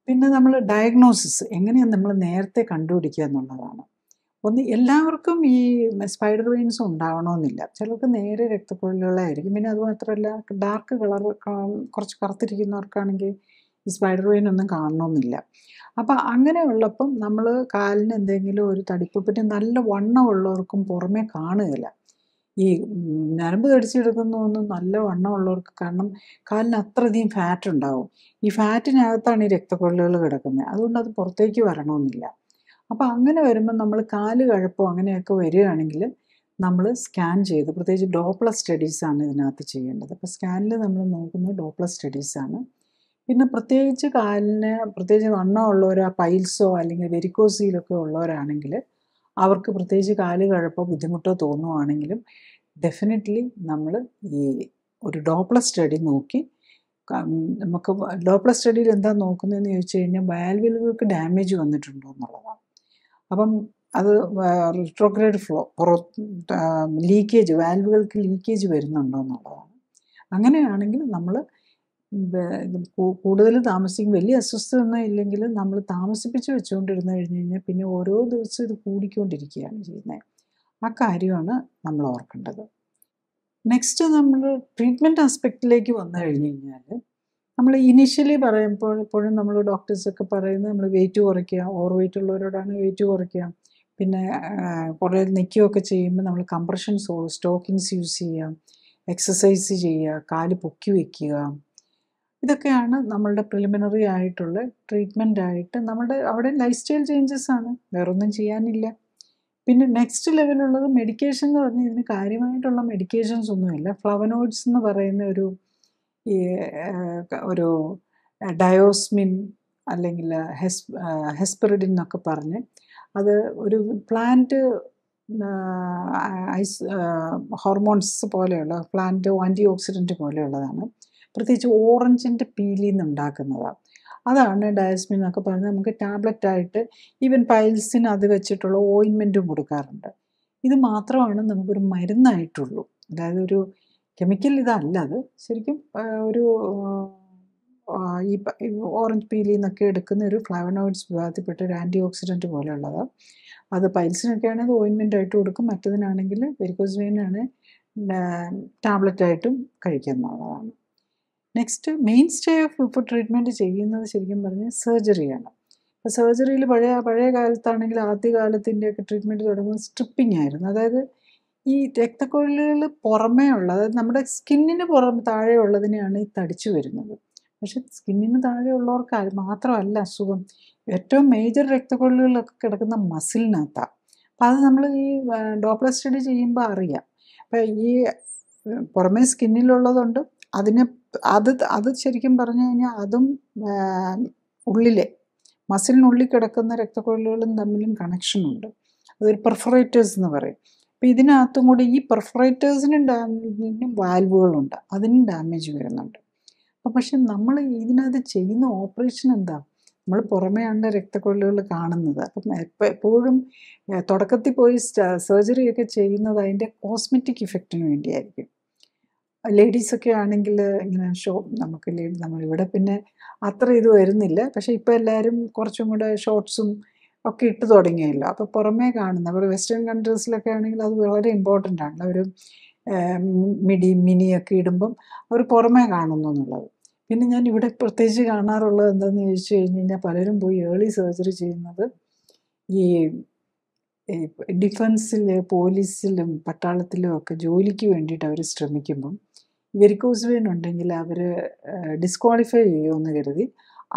പിന്നെ നമ്മൾ ഡയഗ്നോസിസ് എങ്ങനെയാണ് നമ്മൾ നേരത്തെ കണ്ടുപിടിക്കുക എന്നുള്ളതാണ്. ഒന്ന്, എല്ലാവർക്കും ഈ സ്പൈഡർ വെയിൻസ് ഉണ്ടാവണമെന്നില്ല. ചിലർക്ക് നേരെ രക്തക്കൊഴലുകളായിരിക്കും. പിന്നെ അതുമാത്രമല്ല ഡാർക്ക് കളർ കുറച്ച് കറുത്തിരിക്കുന്നവർക്കാണെങ്കിൽ ഈ സ്പൈഡർ വെയിൻ ഒന്നും കാണണമെന്നില്ല. അപ്പം അങ്ങനെയുള്ളപ്പം നമ്മൾ കാലിന് എന്തെങ്കിലും ഒരു തടിപ്പ്, പിന്നെ നല്ല വണ്ണമുള്ളവർക്കും പുറമേ കാണുകയില്ല. ഈ ഞരമ്പ് തടിച്ചെടുക്കുന്നതൊന്നും നല്ല വണ്ണമുള്ളവർക്ക്, കാരണം കാലിന് അത്രയധികം ഫാറ്റ് ഉണ്ടാവും. ഈ ഫാറ്റിനകത്താണ് ഈ രക്തക്കൊഴലുകൾ കിടക്കുന്നത്. അതുകൊണ്ട് അത് പുറത്തേക്ക് വരണമെന്നില്ല. അപ്പോൾ അങ്ങനെ വരുമ്പോൾ നമ്മൾ കാല് കഴപ്പോ അങ്ങനെയൊക്കെ വരികയാണെങ്കിൽ നമ്മൾ സ്കാൻ ചെയ്ത്, പ്രത്യേകിച്ച് ഡോപ്ലർ സ്റ്റഡീസാണ് ഇതിനകത്ത് ചെയ്യേണ്ടത്. അപ്പോൾ സ്കാനിൽ നമ്മൾ നോക്കുന്നത് ഡോപ്ലർ സ്റ്റഡീസാണ്. പിന്നെ പ്രത്യേകിച്ച് കാലിന് പ്രത്യേകിച്ച് വണ്ണമുള്ളവരോ പൈൽസോ അല്ലെങ്കിൽ വെരിക്കോസിലൊക്കെ ഉള്ളവരാണെങ്കിൽ അവർക്ക് പ്രത്യേകിച്ച് കാല് കഴപ്പോ ബുദ്ധിമുട്ടോ തോന്നുവാണെങ്കിലും ഡെഫിനറ്റ്ലി നമ്മൾ ഈ ഒരു ഡോപ്ലർ സ്റ്റഡി നോക്കി, നമുക്ക് ഡോപ്ലർ സ്റ്റഡിയിൽ എന്താ നോക്കുന്നതെന്ന് ചോദിച്ചു കഴിഞ്ഞാൽ വാൽവുകൾക്ക് ഡാമേജ് വന്നിട്ടുണ്ടോ എന്നുള്ളതാണ്. അപ്പം അത് റിട്രോഗ്രേഡ് ഫ്ലോ, ലീക്കേജ്, വാൽവുകൾക്ക് ലീക്കേജ് വരുന്നുണ്ടോ എന്നുള്ളതാണ്. അങ്ങനെയാണെങ്കിൽ നമ്മൾ കൂടുതൽ താമസിക്കും, വലിയ അസ്വസ്ഥതൊന്നും ഇല്ലെങ്കിൽ നമ്മൾ താമസിപ്പിച്ച് വെച്ചുകൊണ്ടിരുന്നു കഴിഞ്ഞ് കഴിഞ്ഞാൽ പിന്നെ ഓരോ ദിവസവും ഇത് കൂടിക്കൊണ്ടിരിക്കുകയാണ് ചെയ്യുന്നത്. ആ കാര്യമാണ് നമ്മൾ ഓർക്കേണ്ടത്. നെക്സ്റ്റ് നമ്മൾ ട്രീറ്റ്മെൻറ്റ് ആസ്പെക്റ്റിലേക്ക് വന്നു കഴിഞ്ഞ് കഴിഞ്ഞാൽ നമ്മൾ ഇനീഷ്യലി എപ്പോഴും നമ്മൾ ഡോക്ടേഴ്സൊക്കെ പറയുന്നത് നമ്മൾ വെയിറ്റ് കുറയ്ക്കുക, ഓവർ വെയിറ്റ് ഉള്ളവരോടാണ് വെയിറ്റ് കുറയ്ക്കുക. പിന്നെ കുറേ നിൽക്കുകയൊക്കെ ചെയ്യുമ്പോൾ നമ്മൾ കംപ്രഷൻ സ്റ്റോക്കിങ്സ് യൂസ് ചെയ്യുക, എക്സസൈസ് ചെയ്യുക, കാല് പൊക്കി വയ്ക്കുക. ഇതൊക്കെയാണ് നമ്മളുടെ പ്രിലിമിനറി ആയിട്ടുള്ള ട്രീറ്റ്മെൻറ്റായിട്ട്. നമ്മുടെ അവിടെ ലൈഫ് സ്റ്റൈൽ ചേഞ്ചസ് ആണ്, വേറൊന്നും ചെയ്യാനില്ല. പിന്നെ നെക്സ്റ്റ് ലെവലുള്ളത് മെഡിക്കേഷൻ എന്ന് പറഞ്ഞാൽ ഇതിന് കാര്യമായിട്ടുള്ള മെഡിക്കേഷൻസ് ഒന്നുമില്ല. ഫ്ലവനോയിഡ്സ് എന്ന് പറയുന്ന ഒരു ഡയോസ്മിൻ അല്ലെങ്കിൽ ഹെസ്പെറിഡിൻ എന്നൊക്കെ പറഞ്ഞ്, അത് ഒരു പ്ലാന്റ് ഹോർമോൺസ് പോലെയുള്ള പ്ലാന്റ് ആൻറ്റി ഓക്സിഡൻറ്റ് പോലെയുള്ളതാണ്. പ്രത്യേകിച്ച് ഓറഞ്ചിൻ്റെ പീലിൽ നിന്ന് ഉണ്ടാക്കുന്നതാണ്. അതാണ് ഡയസ്മിൻ എന്നൊക്കെ പറഞ്ഞ് നമുക്ക് ടാബ്ലറ്റായിട്ട്, ഈവൻ പൈൽസിന് അത് വെച്ചിട്ടുള്ള ഓയിൻമെൻറ്റും കൊടുക്കാറുണ്ട്. ഇത് മാത്രമാണ് നമുക്കൊരു മരുന്നായിട്ടുള്ളൂ. അതായത് ഒരു കെമിക്കൽ ഇതല്ല, അത് ശരിക്കും ഒരു ഈ ഓറഞ്ച് പീലിൽ നിന്നൊക്കെ എടുക്കുന്ന ഒരു ഫ്ലാവനോയിഡ്സ് വിഭാഗത്തിൽപ്പെട്ട ഒരു ആൻറ്റി ഓക്സിഡൻറ്റ് പോലെയുള്ളതാണ്. അത് പൈൽസിനൊക്കെ ആണെങ്കിൽ ഓയിൻമെൻറ്റായിട്ട് കൊടുക്കും, മറ്റതിനാണെങ്കിൽ വെരിക്കോസ് വെയിനാണ് ടാബ്ലറ്റായിട്ടും കഴിക്കാവുന്നതാണ്. നെക്സ്റ്റ് മെയിൻ സ്റ്റേ ഓഫ് ഇപ്പോൾ ട്രീറ്റ്മെൻറ്റ് ചെയ്യുന്നത് ശരിക്കും പറഞ്ഞാൽ സർജറിയാണ്. അപ്പോൾ സർജറിയിൽ പഴയ കാലത്താണെങ്കിൽ ആദ്യകാലത്തിൻ്റെയൊക്കെ ട്രീറ്റ്മെൻറ്റ് തുടങ്ങുന്നത് സ്ട്രിപ്പിംഗ് ആയിരുന്നു. അതായത് ഈ രക്തക്കൊഴലുകൾ പുറമേ ഉള്ള, അതായത് നമ്മുടെ സ്കിന്നിന് താഴെ ഉള്ളതിനെയാണ് ഈ തടിച്ചു വരുന്നത്. പക്ഷെ സ്കിന്നിന് താഴെ ഉള്ളവർക്ക് മാത്രമല്ല അസുഖം, ഏറ്റവും മേജർ രക്തക്കൊഴലുകളൊക്കെ കിടക്കുന്ന മസിലിനകത്താണ്. അപ്പോൾ അത് നമ്മൾ ഈ ഡോപ്ലർ സ്റ്റഡി ചെയ്യുമ്പോൾ അറിയാം. അപ്പോൾ ഈ പുറമേ സ്കിന്നിലുള്ളതുണ്ട്, അത് ശരിക്കും പറഞ്ഞു കഴിഞ്ഞാൽ അതും ഉള്ളിലെ മസിലിനുള്ളിൽ കിടക്കുന്ന രക്തക്കൊഴലുകളും തമ്മിലും കണക്ഷനുണ്ട്. അതൊരു പെർഫറേറ്റേഴ്സ് എന്ന് പറയും. അപ്പോൾ ഇതിനകത്തും കൂടി ഈ പെർഫറേറ്റേഴ്സിനും വാൽവുകളുണ്ട്, അതിനും ഡാമേജ് വരുന്നുണ്ട്. അപ്പോൾ പക്ഷെ നമ്മൾ ഇതിനകത്ത് ചെയ്യുന്ന ഓപ്പറേഷൻ എന്താ, നമ്മൾ പുറമെയാണ് രക്തക്കൊഴലുകൾ കാണുന്നത്. അപ്പം എപ്പോഴും തുടക്കത്തിൽ പോയി സർജറിയൊക്കെ ചെയ്യുന്നത് അതിൻ്റെ കോസ്മെറ്റിക് ഇഫക്റ്റിന് വേണ്ടിയായിരിക്കും. ലേഡീസൊക്കെ ആണെങ്കിൽ ഇങ്ങനെ നമുക്ക് നമ്മളിവിടെ പിന്നെ അത്ര ഇത് വരുന്നില്ല. പക്ഷേ ഇപ്പോൾ എല്ലാവരും കുറച്ചും കൂടെ ഷോർട്ട്സും ഒക്കെ ഇട്ട് തുടങ്ങിയല്ലോ. അപ്പോൾ പുറമേ കാണുന്ന അവർ വെസ്റ്റേൺ കൺട്രീസിലൊക്കെ ആണെങ്കിൽ അത് വളരെ ഇമ്പോർട്ടൻ്റ് ആണ്. അവർ മിനിയൊക്കെ ഇടുമ്പം അവർ പുറമേ കാണുന്നു എന്നുള്ളത്. പിന്നെ ഞാൻ ഇവിടെ പ്രത്യേകിച്ച് കാണാറുള്ളത് എന്താണെന്ന് ചോദിച്ചു കഴിഞ്ഞ് കഴിഞ്ഞാൽ പലരും പോയി ഏർലി സർജറി ചെയ്യുന്നത് ഈ ഡിഫൻസിൽ, പോലീസിലും പട്ടാളത്തിലും ഒക്കെ ജോലിക്ക് വേണ്ടിയിട്ട് അവർ ശ്രമിക്കുമ്പം വെരിക്കോസ് വെയിൻ ഉണ്ടെങ്കിൽ അവർ ഡിസ്ക്വാളിഫൈ ചെയ്യുമെന്ന് കരുതി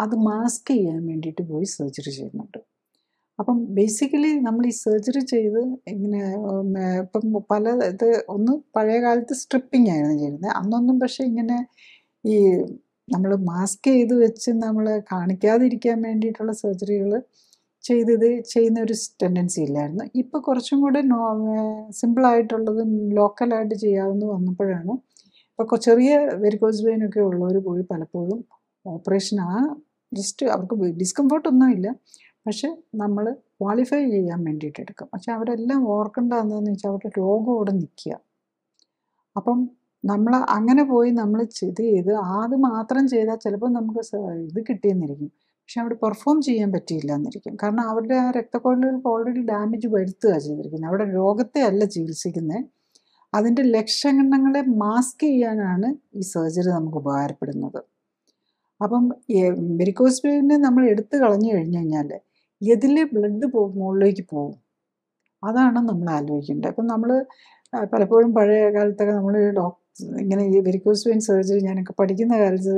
അത് മാസ്ക് ചെയ്യാൻ വേണ്ടിയിട്ട് പോയി സർജറി ചെയ്യുന്നുണ്ട്. അപ്പം ബേസിക്കലി നമ്മൾ ഈ സർജറി ചെയ്ത് ഇങ്ങനെ ഇപ്പം പല ഇത് ഒന്ന് പഴയ കാലത്ത് സ്ട്രിപ്പിംഗ് ആയിരുന്നു ചെയ്യുന്നത്. അന്നൊന്നും പക്ഷേ ഇങ്ങനെ ഈ നമ്മൾ മാസ്ക് ചെയ്ത് വെച്ച് നമ്മൾ കാണിക്കാതിരിക്കാൻ വേണ്ടിയിട്ടുള്ള സർജറികൾ ചെയ്യുന്ന ഒരു ടെൻഡൻസി ഇല്ലായിരുന്നു. ഇപ്പോൾ കുറച്ചും കൂടെ സിമ്പിളായിട്ടുള്ളതും ലോക്കലായിട്ട് ചെയ്യാവുന്ന വന്നപ്പോഴാണ് ഇപ്പോൾ ചെറിയ വെരിക്കോസ് വെയിനൊക്കെ ഉള്ളവർ പോയി പലപ്പോഴും ഓപ്പറേഷൻ ജസ്റ്റ് അവർക്ക് ഡിസ്കംഫർട്ടൊന്നും ഇല്ല, പക്ഷെ നമ്മൾ ക്വാളിഫൈ ചെയ്യാൻ വേണ്ടിയിട്ട് എടുക്കും. പക്ഷെ അവരെല്ലാം ഓർക്കേണ്ട എന്താണെന്ന് വെച്ചാൽ അവരുടെ രോഗം അവിടെ നിൽക്കുക. അപ്പം നമ്മൾ അങ്ങനെ പോയി നമ്മൾ ചെയ്ത് അത് മാത്രം ചെയ്താൽ ചിലപ്പോൾ നമുക്ക് ഇത് കിട്ടിയെന്നിരിക്കും, പക്ഷെ അവിടെ പെർഫോം ചെയ്യാൻ പറ്റിയില്ല എന്നിരിക്കും. കാരണം അവരുടെ ആ രക്തക്കൊഴലുകൾക്ക് ഓൾറെഡി ഡാമേജ് വരുത്തുക ചെയ്തിരിക്കുന്നത്. അവിടെ രോഗത്തെ അല്ല ചികിത്സിക്കുന്നത്, അതിൻ്റെ ലക്ഷണങ്ങളെ മാസ്ക് ചെയ്യാനാണ് ഈ സർജറി നമുക്ക് ഉപകാരപ്പെടുന്നത്. അപ്പം വെരിക്കോസ് വെയിന് നമ്മൾ എടുത്തു കളഞ്ഞു കഴിഞ്ഞു കഴിഞ്ഞാൽ ഇതിലെ ബ്ലഡ് മുകളിലേക്ക് പോകും. അതാണ് നമ്മൾ ആലോചിക്കേണ്ടത്. അപ്പം നമ്മൾ പലപ്പോഴും പഴയ കാലത്തൊക്കെ നമ്മൾ ഇങ്ങനെ ഈ വെരിക്കോസ് വെയിൻ സർജറി ഞാനൊക്കെ പഠിക്കുന്ന കാലത്ത്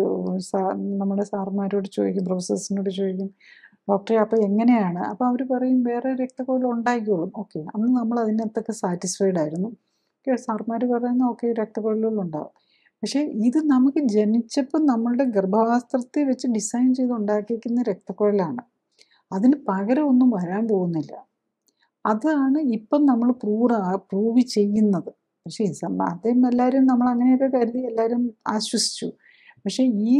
നമ്മുടെ സാർമാരോട് ചോദിക്കും, പ്രൊഫസേഴ്സിനോട് ചോദിക്കും, ഡോക്ടറെ അപ്പോൾ എങ്ങനെയാണ്? അപ്പോൾ അവർ പറയും വേറെ രക്തക്കൊഴൽ ഉണ്ടായിക്കോളും. ഓക്കെ, അന്ന് നമ്മൾ അതിനകത്തൊക്കെ സാറ്റിസ്ഫൈഡ് ആയിരുന്നു. സാർമാർ പറയുന്നു ഓക്കെ രക്തക്കൊഴലുകളുണ്ടാവും. പക്ഷേ ഇത് നമുക്ക് ജനിച്ചപ്പോൾ നമ്മളുടെ ഗർഭപാത്രത്തിൽ വെച്ച് ഡിസൈൻ ചെയ്ത് ഉണ്ടാക്കിയിരിക്കുന്ന രക്തക്കൊഴലാണ്. അതിന് പകരം ഒന്നും വരാൻ പോകുന്നില്ല. അതാണ് ഇപ്പം നമ്മൾ പ്രൂവ് ചെയ്യുന്നത്. പക്ഷേ ആദ്യം എല്ലാവരും നമ്മൾ അങ്ങനെയൊക്കെ കരുതി എല്ലാവരും ആശ്വസിച്ചു. പക്ഷേ ഈ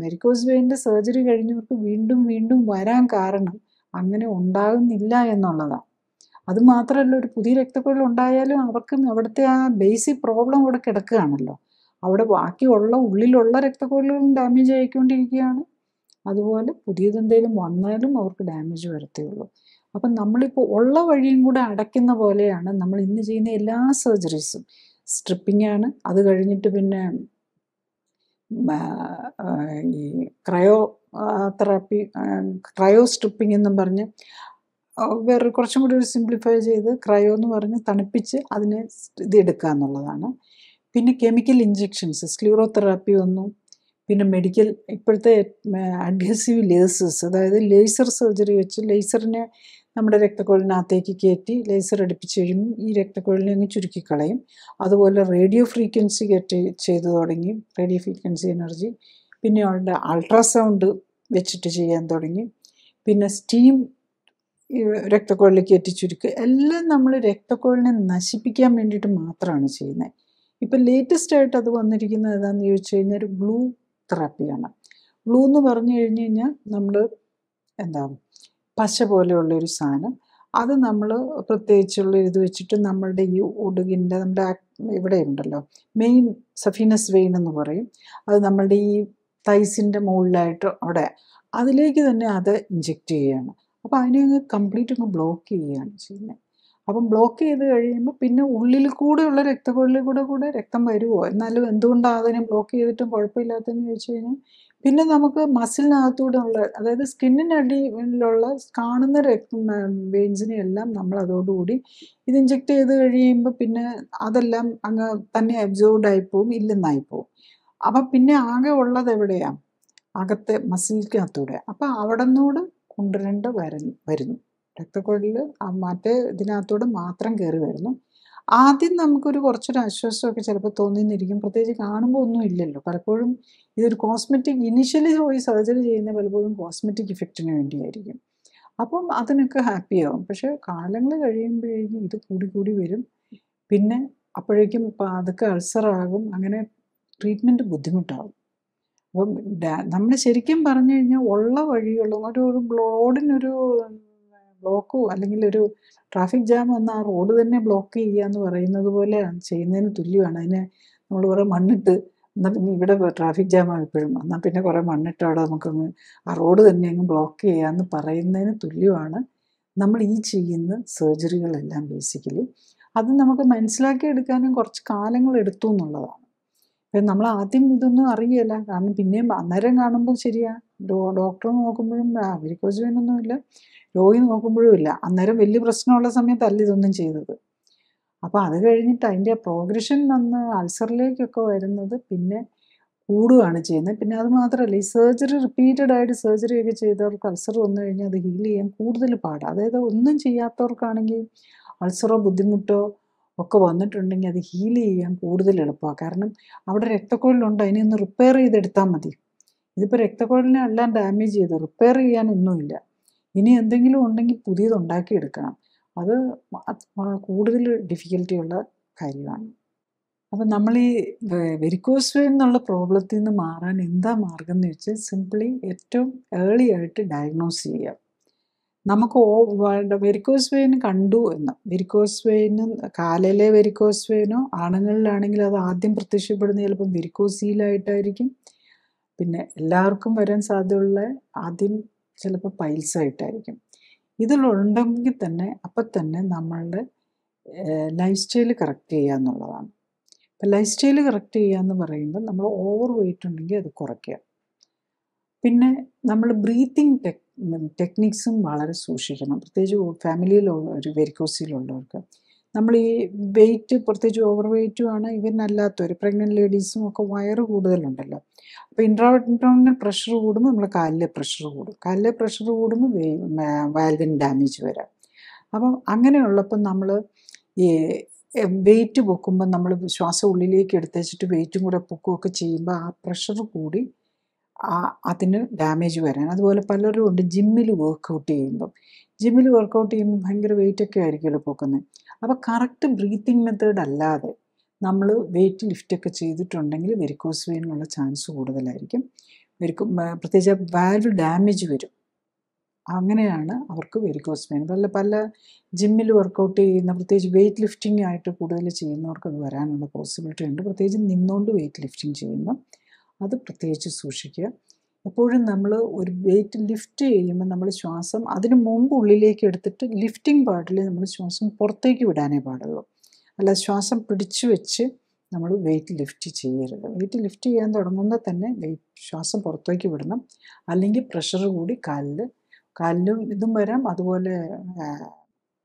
വെരിക്കോസ് വെയിൻ്റെ സർജറി കഴിഞ്ഞവർക്ക് വീണ്ടും വീണ്ടും വരാൻ കാരണം അങ്ങനെ ഉണ്ടാകുന്നില്ല എന്നുള്ളതാണ്. അത് മാത്രമല്ല, ഒരു പുതിയ രക്തക്കൊഴൽ ഉണ്ടായാലും അവർക്കും അവിടുത്തെ ആ ബേസിക് പ്രോബ്ലം അവിടെ കിടക്കുകയാണല്ലോ. അവിടെ ബാക്കിയുള്ള ഉള്ളിലുള്ള രക്തക്കൊഴലുകളും ഡാമേജ് ആയിക്കൊണ്ടിരിക്കുകയാണ്. അതുപോലെ പുതിയതെന്തെങ്കിലും വന്നാലും അവർക്ക് ഡാമേജ് വരത്തേയുള്ളൂ. അപ്പം നമ്മളിപ്പോൾ ഉള്ള വഴിയും കൂടെ അടയ്ക്കുന്ന പോലെയാണ് നമ്മൾ ഇന്ന് ചെയ്യുന്ന എല്ലാ സർജറീസും. സ്ട്രിപ്പിംഗ് ആണ്, അത് കഴിഞ്ഞിട്ട് പിന്നെ ഈ ക്രയോ സ്ട്രിപ്പിംഗ് എന്നും പറഞ്ഞ് വേറെ കുറച്ചും കൂടി ഒരു സിംപ്ലിഫൈ ചെയ്ത് ക്രയോ എന്ന് പറഞ്ഞ് തണുപ്പിച്ച് അതിനെ ഇതെടുക്കുക എന്നുള്ളതാണ്. പിന്നെ കെമിക്കൽ ഇഞ്ചെക്ഷൻസ്, സ്ക്ലീറോതെറാപ്പി ഒന്നും, പിന്നെ മെഡിക്കൽ ഇപ്പോഴത്തെ അഡ്ഹസീവ് ലേസേഴ്സ്, അതായത് ലേസർ സർജറി വെച്ച് ലേസറിനെ നമ്മുടെ രക്തക്കൊഴലിനകത്തേക്ക് കയറ്റി ലേസർ അടുപ്പിച്ച് കഴിയുമ്പോൾ ഈ രക്തക്കൊഴലിനെ അങ്ങ് ചുരുക്കിക്കളയും. അതുപോലെ റേഡിയോ ഫ്രീക്വൻസി ചെയ്തു തുടങ്ങി, റേഡിയോ ഫ്രീക്വൻസി എനർജി. പിന്നെ അവരുടെ അൾട്രാസൗണ്ട് വെച്ചിട്ട് ചെയ്യാൻ തുടങ്ങി. പിന്നെ സ്റ്റീം രക്തക്കൊഴലിൽ കയറ്റി ചുരുക്കുക. എല്ലാം നമ്മൾ രക്തക്കൊഴലിനെ നശിപ്പിക്കാൻ വേണ്ടിയിട്ട് മാത്രമാണ് ചെയ്യുന്നത്. ഇപ്പം ലേറ്റസ്റ്റ് ആയിട്ട് അത് വന്നിരിക്കുന്നത് ഏതാണെന്ന് ചോദിച്ചു കഴിഞ്ഞാൽ ഒരു ബ്ലൂ തെറാപ്പിയാണ്. ബ്ലൂ എന്ന് പറഞ്ഞു കഴിഞ്ഞ് കഴിഞ്ഞാൽ നമ്മൾ പശ പോലെയുള്ളൊരു സാധനം, അത് നമ്മൾ പ്രത്യേകിച്ചുള്ള ഇത് വെച്ചിട്ട് നമ്മളുടെ ഈ ഒടുകിൻ്റെ നമ്മുടെ ഇവിടെ ഉണ്ടല്ലോ മെയിൻ സഫീനസ് വെയിൻ എന്ന് പറയും, അത് നമ്മളുടെ ഈ തൈസിൻ്റെ മുകളിലായിട്ട് അവിടെ അതിലേക്ക് തന്നെ അത് ഇഞ്ചെക്റ്റ് ചെയ്യുകയാണ്. അപ്പോൾ അതിനെ അങ്ങ് കംപ്ലീറ്റ് അങ്ങ് ബ്ലോക്ക് ചെയ്യുകയാണ് ചെയ്യുന്നത്. അപ്പം ബ്ലോക്ക് ചെയ്ത് കഴിയുമ്പോൾ പിന്നെ ഉള്ളിൽ കൂടെയുള്ള രക്തക്കൊഴലിൽ കൂടെ രക്തം വരുമോ? എന്നാലും എന്തുകൊണ്ടാണ് അതിനെ ബ്ലോക്ക് ചെയ്തിട്ടും കുഴപ്പമില്ലാത്തതെന്ന് ചോദിച്ചു കഴിഞ്ഞാൽ പിന്നെ നമുക്ക് മസിലിനകത്തൂടെ ഉള്ള, അതായത് സ്കിന്നിനടിയിലുള്ള കാണുന്ന വെയിൻസിനെ എല്ലാം നമ്മൾ അതോടുകൂടി ഇത് ഇഞ്ചെക്ട് ചെയ്ത് കഴിയുമ്പോൾ പിന്നെ അതെല്ലാം അങ്ങ് തന്നെ അബ്സോർബ്ഡ് ആയിപ്പോവും, ഇല്ലെന്നായിപ്പോവും. അപ്പം പിന്നെ ആകെ ഉള്ളത് എവിടെയാണ്? അകത്തെ മസിലിനകത്തൂടെ. അപ്പം അവിടെ നിന്നൂടെ കൊണ്ടുവരേണ്ട വരുന്നു. രക്തക്കൊഴലിൽ മറ്റേ ഇതിനകത്തൂടെ മാത്രം കയറി വരുന്നു. ആദ്യം നമുക്കൊരു കുറച്ചൊരു ആശ്വാസമൊക്കെ ചിലപ്പോൾ തോന്നിയെന്നിരിക്കും, പ്രത്യേകിച്ച് കാണുമ്പോൾ ഒന്നും ഇല്ലല്ലോ. പലപ്പോഴും ഇതൊരു കോസ്മെറ്റിക് ഇനിഷ്യലി പോയി സർജറി ചെയ്യുന്ന പലപ്പോഴും കോസ്മെറ്റിക് ഇഫക്റ്റിന് വേണ്ടിയായിരിക്കും. അപ്പം അതിനൊക്കെ ഹാപ്പിയാവും. പക്ഷേ കാലങ്ങൾ കഴിയുമ്പോഴേക്കും ഇത് കൂടി വരും. പിന്നെ അപ്പോഴേക്കും അതൊക്കെ അൾസറാകും. അങ്ങനെ ട്രീറ്റ്മെൻറ്റ് ബുദ്ധിമുട്ടാകും. അപ്പം നമ്മൾ ശരിക്കും പറഞ്ഞു കഴിഞ്ഞാൽ ഉള്ള വഴികളും ഒരു റോഡിനൊരു ബ്ലോക്കോ അല്ലെങ്കിൽ ഒരു ട്രാഫിക് ജാം വന്ന ആ റോഡ് തന്നെ ബ്ലോക്ക് ചെയ്യുക എന്ന് പറയുന്നത് പോലെ ചെയ്യുന്നതിന് തുല്യമാണ്. അതിന് നമ്മൾ കുറേ മണ്ണിട്ട്, എന്നാൽ പിന്നെ ഇവിടെ ട്രാഫിക് ജാമാണ് എപ്പോഴും, എന്നാൽ പിന്നെ കുറേ മണ്ണിട്ട് അവിടെ നമുക്കങ്ങ് ആ റോഡ് തന്നെ അങ്ങ് ബ്ലോക്ക് ചെയ്യാമെന്ന് പറയുന്നതിന് തുല്യമാണ് നമ്മൾ ഈ ചെയ്യുന്ന സർജറികളെല്ലാം ബേസിക്കലി. അത് നമുക്ക് മനസ്സിലാക്കിയെടുക്കാനും കുറച്ച് കാലങ്ങൾ എടുത്തു എന്നുള്ളതാണ്. അപ്പം നമ്മൾ ആദ്യം ഇതൊന്നും അറിയില്ല, കാരണം പിന്നെയും അന്നേരം കാണുമ്പോൾ ശരിയാ, ഡോക്ടർ നോക്കുമ്പോഴും വെരിക്കോസ് വെയിനൊന്നുമില്ല, രോഗി നോക്കുമ്പോഴും ഇല്ല, അന്നേരം വലിയ പ്രശ്നമുള്ള സമയത്തല്ല ഇതൊന്നും ചെയ്തത്. അപ്പോൾ അത് കഴിഞ്ഞിട്ട് അതിൻ്റെ പ്രോഗ്രഷൻ വന്ന് അൾസറിലേക്കൊക്കെ വരുന്നത് പിന്നെ കൂടുകയാണ് ചെയ്യുന്നത്. പിന്നെ അത് മാത്രമല്ല, ഈ സർജറി റിപ്പീറ്റഡ് ആയിട്ട് സർജറി ഒക്കെ ചെയ്തവർക്ക് അൾസർ വന്നു കഴിഞ്ഞാൽ അത് ഹീൽ ചെയ്യാൻ കൂടുതൽ പാടാണ്. അതായത് ഒന്നും ചെയ്യാത്തവർക്കാണെങ്കിൽ അൾസറോ ബുദ്ധിമുട്ടോ ഒക്കെ വന്നിട്ടുണ്ടെങ്കിൽ അത് ഹീൽ ചെയ്യാൻ കൂടുതൽ എളുപ്പമാണ്. കാരണം അവിടെ രക്തക്കുഴലുണ്ട്, അതിനെ ഒന്ന് റിപ്പയർ ചെയ്തെടുത്താൽ മതി. ഇതിപ്പോൾ രക്തക്കുഴലിനെ എല്ലാം ഡാമേജ് ചെയ്ത് റിപ്പയർ ചെയ്യാനൊന്നുമില്ല. ഇനി എന്തെങ്കിലും ഉണ്ടെങ്കിൽ പുതിയത് ഉണ്ടാക്കിയെടുക്കണം. അത് കൂടുതൽ ഡിഫിക്കൽറ്റിയുള്ള കാര്യമാണ്. അപ്പം നമ്മൾ ഈ വെരിക്കോസ് വെയിൻ എന്നുള്ള പ്രോബ്ലത്തിൽ നിന്ന് മാറാൻ എന്താ മാർഗം എന്ന് വെച്ചാൽ, സിംപ്ലി ഏറ്റവും ഏർലി ആയിട്ട് ഡയഗ്നോസ് ചെയ്യുക. നമുക്ക് വെരിക്കോസ് വെയിൻ കണ്ടു എന്ന്, വെരിക്കോസ് വെയിന് കാലിലെ വെരിക്കോസ് വെയിനോ ആണുങ്ങളിലാണെങ്കിൽ അത് ആദ്യം പ്രത്യക്ഷപ്പെടുന്ന ചിലപ്പം വെരിക്കോസീലായിട്ടായിരിക്കും. പിന്നെ എല്ലാവർക്കും വരാൻ സാധ്യതയുള്ള ആദ്യം ചിലപ്പോൾ പൈൽസായിട്ടായിരിക്കും. ഇതിലുണ്ടെങ്കിൽ തന്നെ അപ്പം തന്നെ നമ്മളുടെ ലൈഫ് സ്റ്റൈൽ കറക്റ്റ് ചെയ്യുക എന്നുള്ളതാണ്. അപ്പം ലൈഫ് സ്റ്റൈൽ കറക്റ്റ് ചെയ്യുക എന്ന് പറയുമ്പോൾ നമ്മൾ ഓവർ വെയിറ്റ് ഉണ്ടെങ്കിൽ അത് കുറയ്ക്കുക. പിന്നെ നമ്മൾ ബ്രീത്തിങ് ടെക്നിക്സും വളരെ സൂക്ഷിക്കണം, പ്രത്യേകിച്ച് ഫാമിലിയിൽ ഒരു വെരിക്കോസിലുള്ളവർക്ക്. നമ്മൾ ഈ വെയിറ്റ്, പ്രത്യേകിച്ച് ഓവർ വെയിറ്റും ആണ്, ഇവരിനല്ലാത്തവർ പ്രഗ്നൻറ്റ് ലേഡീസും ഒക്കെ വയറ് കൂടുതലുണ്ടല്ലോ. അപ്പോൾ ഇൻട്രാabdominal പ്രഷർ കൂടുമ്പോൾ നമ്മൾ കാലിലെ പ്രഷർ കൂടും, കാലിലെ പ്രഷർ കൂടുമ്പോൾ വാൽവിന് ഡാമേജ് വരാം. അപ്പം അങ്ങനെയുള്ളപ്പം നമ്മൾ ഈ വെയിറ്റ് പൊക്കുമ്പോൾ നമ്മൾ ശ്വാസം ഉള്ളിലേക്ക് എടുത്തേച്ചിട്ട് വെയിറ്റും കൂടെ പൊക്കുകയൊക്കെ ചെയ്യുമ്പോൾ ആ പ്രഷർ കൂടി അതിന് ഡാമേജ് വരാൻ. അതുപോലെ പലരും ഉണ്ട് ജിമ്മിൽ വർക്കൗട്ട് ചെയ്യുമ്പം, ജിമ്മിൽ വർക്കൗട്ട് ചെയ്യുമ്പോൾ ഭയങ്കര വെയിറ്റൊക്കെ ആയിരിക്കുമല്ലോ പൊക്കുന്നത്. അപ്പോൾ കറക്റ്റ് ബ്രീത്തിങ് മെത്തേഡ് അല്ലാതെ നമ്മൾ വെയിറ്റ് ലിഫ്റ്റൊക്കെ ചെയ്തിട്ടുണ്ടെങ്കിൽ വെരിക്കോസ് വെയിനുള്ള ചാൻസ് കൂടുതലായിരിക്കും. പ്രത്യേകിച്ച് വാൽവ് ഡാമേജ് വരും, അങ്ങനെയാണ് അവർക്ക് വെരിക്കോസ് വെയിൻ. പല ജിമ്മിൽ വർക്കൗട്ട് ചെയ്യുന്ന, പ്രത്യേകിച്ച് വെയിറ്റ് ലിഫ്റ്റിംഗ് ആയിട്ട് കൂടുതൽ ചെയ്യുന്നവർക്ക് അത് വരാനുള്ള പോസിബിലിറ്റി ഉണ്ട്. പ്രത്യേകിച്ച് നിന്നുകൊണ്ട് വെയിറ്റ് ലിഫ്റ്റിംഗ് ചെയ്യുമ്പോൾ അത് പ്രത്യേകിച്ച് സൂക്ഷിക്കുക. എപ്പോഴും നമ്മൾ ഒരു വെയിറ്റ് ലിഫ്റ്റ് ചെയ്യുമ്പോൾ നമ്മൾ ശ്വാസം അതിന് മുമ്പ് ഉള്ളിലേക്ക് എടുത്തിട്ട് ലിഫ്റ്റിംഗ് പാർട്ടിൽ നമ്മൾ ശ്വാസം പുറത്തേക്ക് വിടാനേ പാടുള്ളൂ. അല്ല ശ്വാസം പിടിച്ചു വെച്ച് നമ്മൾ വെയിറ്റ് ലിഫ്റ്റ് ചെയ്യരുത്. വെയിറ്റ് ലിഫ്റ്റ് ചെയ്യാൻ തുടങ്ങുമ്പോൾ തന്നെ ശ്വാസം പുറത്തേക്ക് വിടണം, അല്ലെങ്കിൽ പ്രഷർ കൂടി കാലിലും ഇതും വരാം. അതുപോലെ